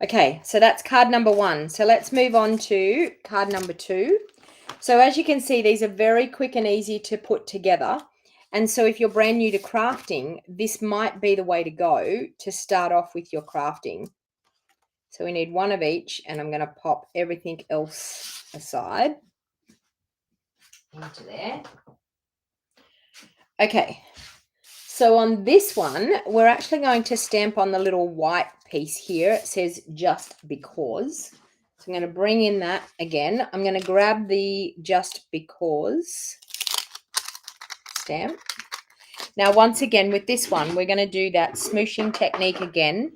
Okay, so that's card number 1. So let's move on to card number 2. So as you can see, these are very quick and easy to put together. And so if you're brand new to crafting, this might be the way to go to start off with your crafting. So we need one of each, and I'm going to pop everything else aside into there. Okay, so on this one, we're actually going to stamp on the little white piece here. It says just because. So I'm going to bring in that again. I'm going to grab the just because stamp. Now, once again, with this one, we're going to do that smooshing technique again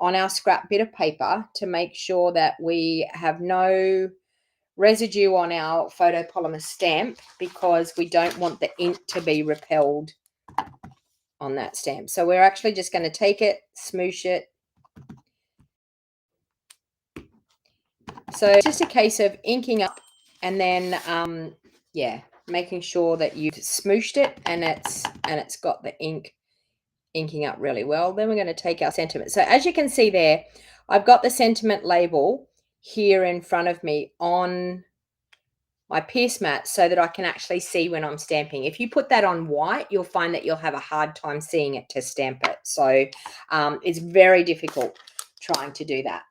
on our scrap bit of paper to make sure that we have no residue on our photopolymer stamp, because we don't want the ink to be repelled on that stamp. So we're actually just going to take it, smoosh it. So it's just a case of inking up and then yeah, making sure that you've smooshed it and it's got the inking up really well. Then we're going to take our sentiment. So as you can see there, I've got the sentiment label here in front of me on my pierce mat so that I can actually see when I'm stamping. If you put that on white, you'll find that you'll have a hard time seeing it to stamp it. So it's very difficult trying to do that.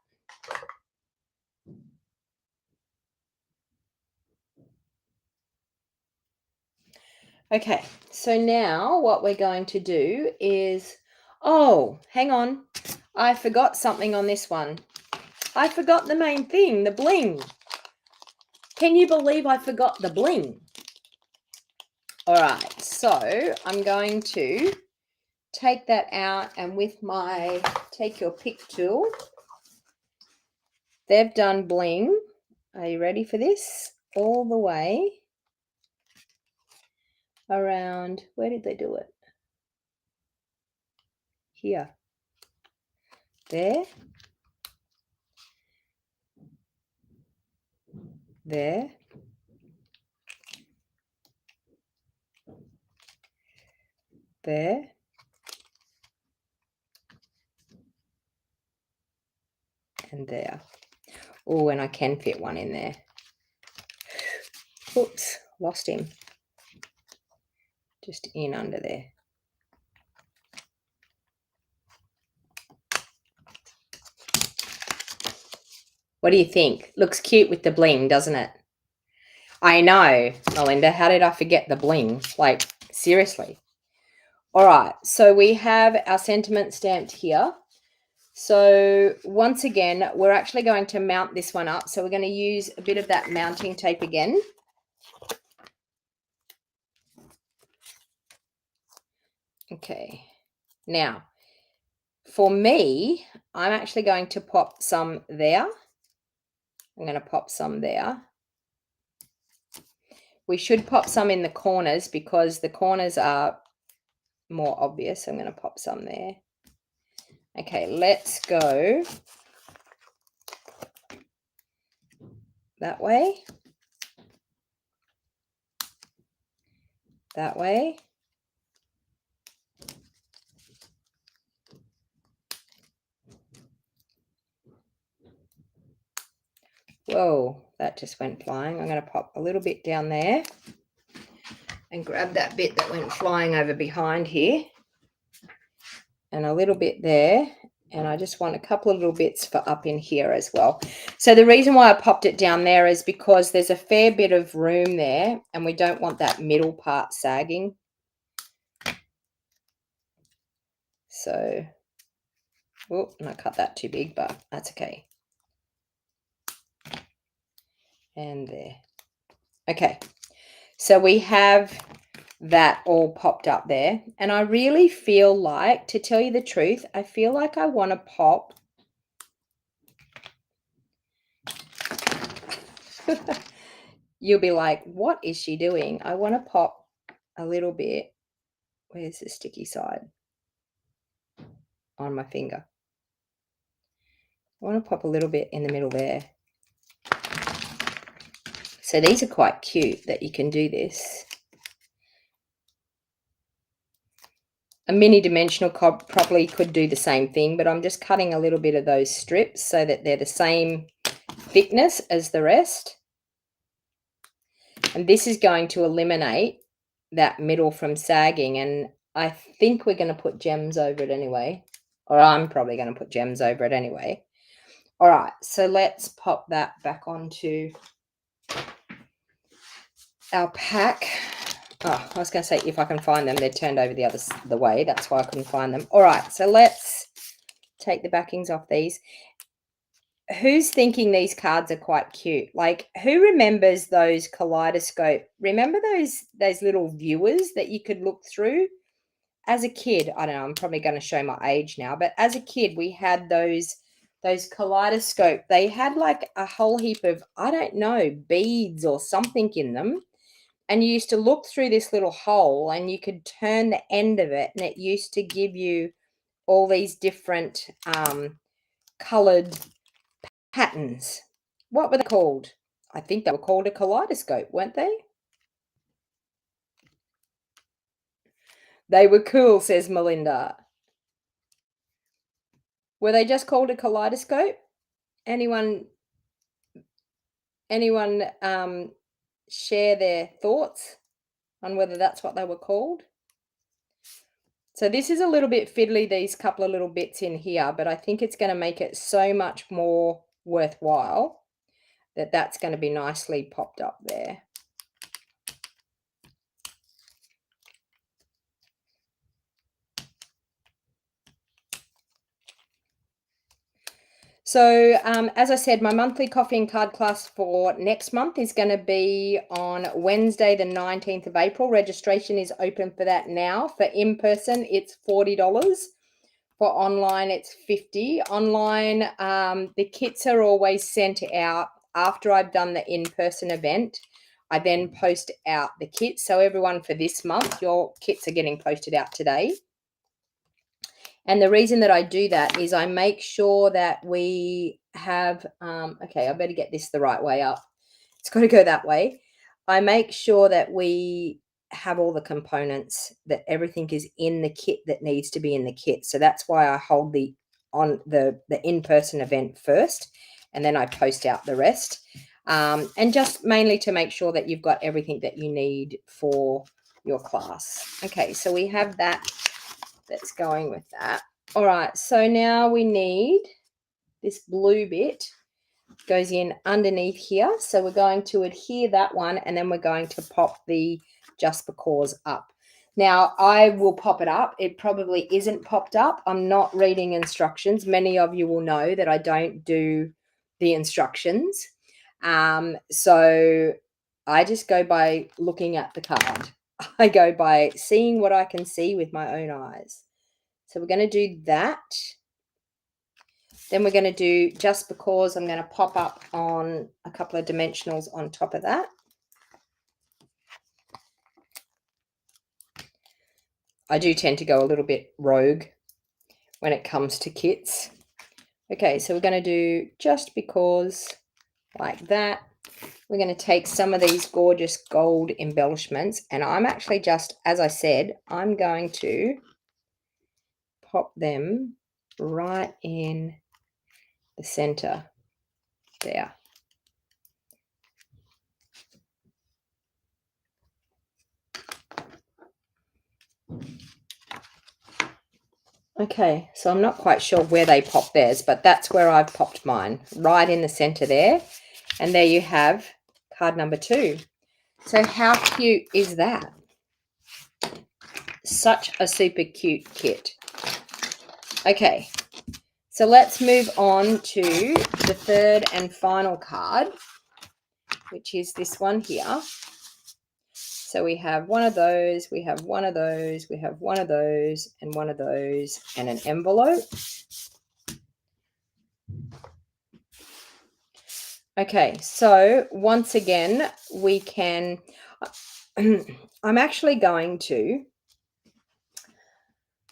Okay, so now what we're going to do is, oh, hang on. I forgot something on this one. I forgot the main thing, the bling. Can you believe I forgot the bling? All right, so I'm going to take that out, and with my take your pick tool, they've done bling. Are you ready for this? All the way around, where did they do it? Here. There. There. There. And there. Oh, and I can fit one in there. Oops, lost him. just in under there. What do you think? Looks cute with the bling, doesn't it? I know, Melinda. How did I forget the bling? Like, seriously. All right, so we have our sentiment stamped here. So once again, we're actually going to mount this one up. So we're going to use a bit of that mounting tape again. Okay, now for me, I'm actually going to pop some there. I'm going to pop some there. We should pop some in the corners because the corners are more obvious. I'm going to pop some there. Okay, let's go that way, that way. Whoa, that just went flying. I'm going to pop a little bit down there and grab that bit that went flying over behind here and a little bit there. And I just want a couple of little bits for up in here as well. So the reason why I popped it down there is because there's a fair bit of room there and we don't want that middle part sagging. So, oh, and I cut that too big, but that's okay. And there. Okay, so we have that all popped up there. And I really feel like, to tell you the truth, I feel like I want to pop you'll be like, what is she doing? I want to pop a little bit. Where's the sticky side? On my finger. I want to pop a little bit in the middle there. So these are quite cute that you can do this. A mini dimensional probably could do the same thing, but I'm just cutting a little bit of those strips so that they're the same thickness as the rest. And this is going to eliminate that middle from sagging. And I think we're going to put gems over it anyway. Or I'm probably going to put gems over it anyway. All right, so let's pop that back onto our pack. Oh, I was going to say if I can find them. They're turned over the way. That's why I couldn't find them. All right, so let's take the backings off these. Who's thinking these cards are quite cute? Like, who remembers those Kaleidoscope? Remember those little viewers that you could look through? As a kid, I don't know, I'm probably going to show my age now, but as a kid, we had those Kaleidoscope. They had like a whole heap of, I don't know, beads or something in them. And you used to look through this little hole and you could turn the end of it and it used to give you all these different colored patterns. What were they called? I think they were called a kaleidoscope, weren't they? They were cool, says Melinda. Were they just called a kaleidoscope? Anyone share their thoughts on whether that's what they were called? So this is a little bit fiddly, these couple of little bits in here, but I think it's going to make it so much more worthwhile that that's going to be nicely popped up there. So as I said, my monthly coffee and card class for next month is going to be on Wednesday, the 19th of April. Registration is open for that now. For in-person, it's $40. For online, it's $50. Online, the kits are always sent out after I've done the in-person event. I then post out the kits. So everyone for this month, your kits are getting posted out today. And the reason that I do that is I make sure that we have, okay, I better get this the right way up. It's got to go that way. I make sure that we have all the components, that everything is in the kit that needs to be in the kit. So that's why I hold the in-person event first, and then I post out the rest. And just mainly to make sure that you've got everything that you need for your class. Okay, so we have that's going with that. All right, so now we need this blue bit goes in underneath here. So we're going to adhere that one, and then we're going to pop the just because up. Now, I will pop it up. It probably isn't popped up. I'm not reading instructions. Many of you will know that I don't do the instructions. So I just go by looking at the card. I go by seeing what I can see with my own eyes. So we're going to do that. Then we're going to do just because. I'm going to pop up on a couple of dimensionals on top of that. I do tend to go a little bit rogue when it comes to kits. Okay, so we're going to do just because like that. We're going to take some of these gorgeous gold embellishments, and I'm actually just, as I said, I'm going to pop them right in the center there. Okay, so I'm not quite sure where they pop theirs, but that's where I've popped mine, right in the center there. And there you have card number 2. So how cute is that? Such a super cute kit. Okay, so let's move on to the third and final card, which is this one here. So we have one of those, we have one of those, we have one of those, and one of those, and an envelope. Okay, so once again, we can, I'm actually going to,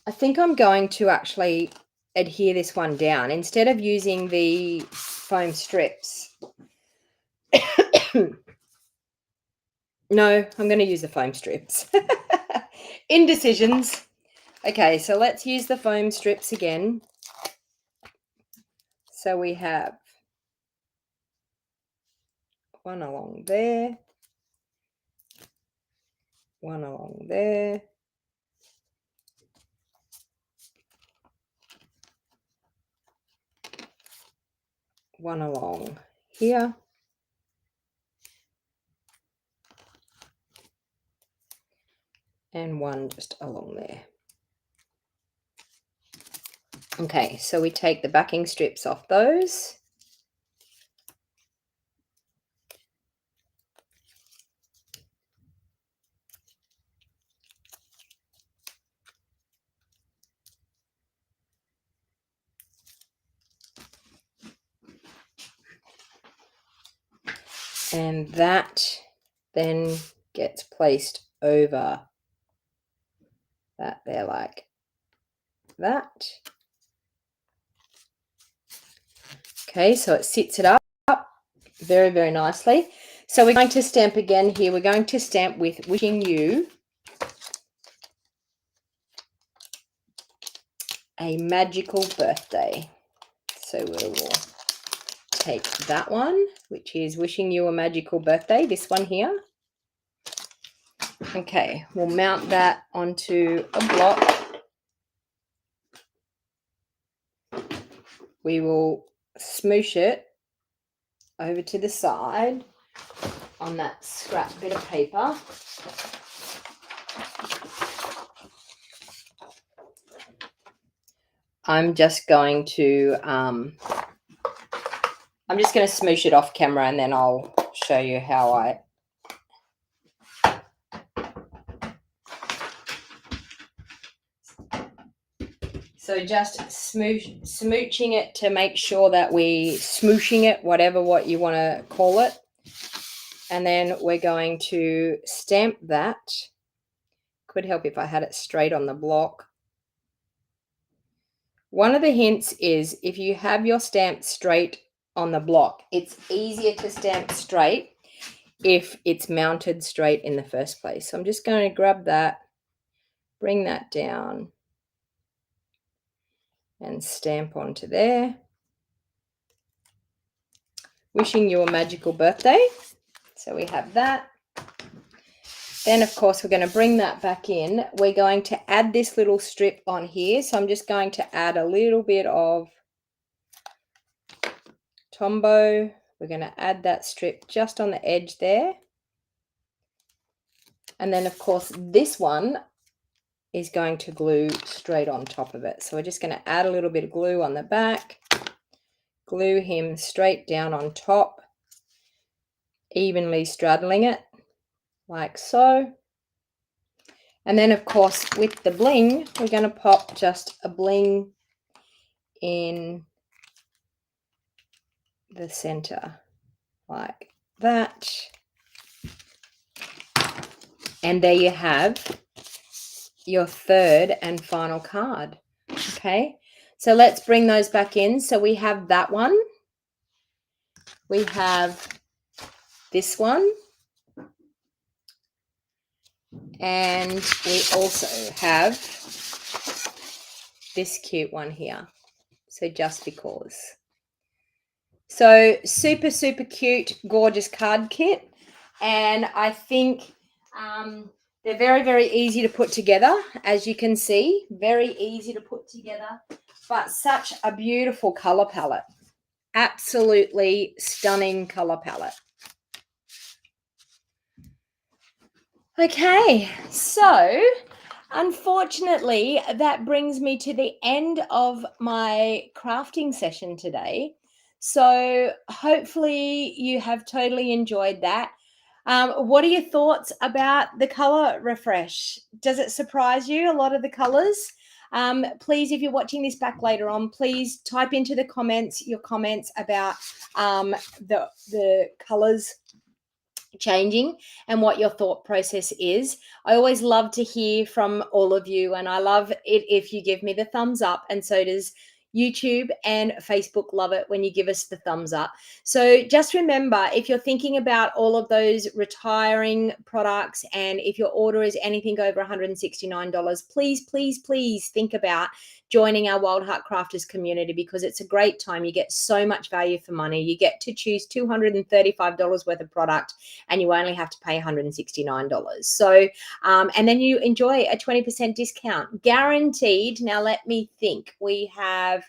I think I'm going to actually adhere this one down instead of using the foam strips. No, I'm going to use the foam strips. Indecisions. Okay, so let's use the foam strips again. So we have one along there, one along there, one along here, and one just along there. Okay, so we take the backing strips off those. And that then gets placed over that there like that. Okay, so it sits it up very, very nicely. So we're going to stamp again here. We're going to stamp with wishing you a magical birthday. So we will take that one, which is wishing you a magical birthday, this one here. Okay, we'll mount that onto a block. We will smoosh it over to the side on that scrap bit of paper. I'm just going to smoosh it off camera, and then I'll show you how I So just smooching it to make sure that smooshing it, what you want to call it. And then we're going to stamp that. Could help if I had it straight on the block. One of the hints is if you have your stamp straight on the block, it's easier to stamp straight if it's mounted straight in the first place. So I'm just going to grab that, bring that down, and stamp onto there. Wishing you a magical birthday. So we have that. Then, of course, we're going to bring that back in. We're going to add this little strip on here. So I'm just going to add a little bit of Tombow. We're going to add that strip just on the edge there. And then, of course, this one is going to glue straight on top of it. So we're just going to add a little bit of glue on the back, glue him straight down on top, evenly straddling it like so. And then, of course, with the bling, we're going to pop just a bling in the center like that. And there you have your third and final card. Okay, so let's bring those back in. So we have that one. We have this one. And we also have this cute one here. So just because. So super, super cute, gorgeous card kit. And I think they're very, very easy to put together, as you can see. Very easy to put together, but such a beautiful color palette. Absolutely stunning color palette. Okay, so unfortunately, that brings me to the end of my crafting session today. So hopefully you have totally enjoyed that. What are your thoughts about the color refresh? Does it surprise you, a lot of the colors? Please, if you're watching this back later on, please type into the comments your comments about the colors changing and what your thought process is. I always love to hear from all of you, and I love it if you give me the thumbs up, and so does YouTube and Facebook love it when you give us the thumbs up. So just remember, if you're thinking about all of those retiring products, and if your order is anything over $169, please, please, please think about joining our Wild Heart Crafters community, because it's a great time. You get so much value for money. You get to choose $235 worth of product, and you only have to pay $169. So, and then you enjoy a 20% discount guaranteed. Now, let me think. We have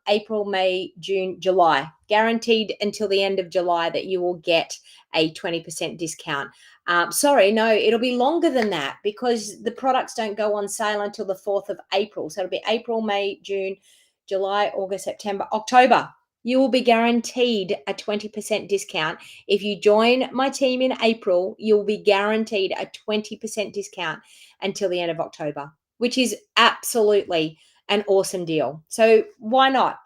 April, May, June, July, guaranteed until the end of July that you will get a 20% discount. Sorry, no, it'll be longer than that, because the products don't go on sale until the 4th of April. So it'll be April, May, June, July, August, September, October. You will be guaranteed a 20% discount. If you join my team in April, you'll be guaranteed a 20% discount until the end of October, which is absolutely an awesome deal. So why not?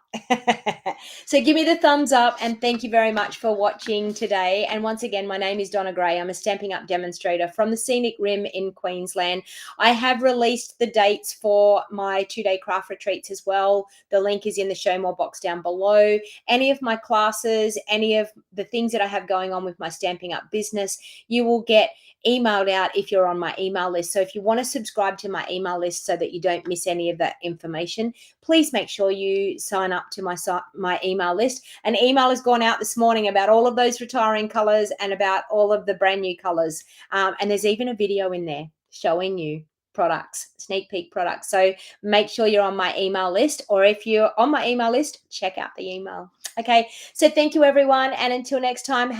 So give me the thumbs up, and thank you very much for watching today. And once again, my name is Donna Gray. I'm a Stampin' Up demonstrator from the Scenic Rim in Queensland. I have released the dates for my 2-day craft retreats as well. The link is in the show more box down below. Any of my classes, any of the things that I have going on with my Stampin' Up business, you will get emailed out if you're on my email list. So if you want to subscribe to my email list so that you don't miss any of that information, please make sure you sign up to my email list. An email has gone out this morning about all of those retiring colors and about all of the brand new colors. And there's even a video in there showing you products, sneak peek products. So make sure you're on my email list, or if you're on my email list, check out the email. Okay, so thank you everyone, and until next time.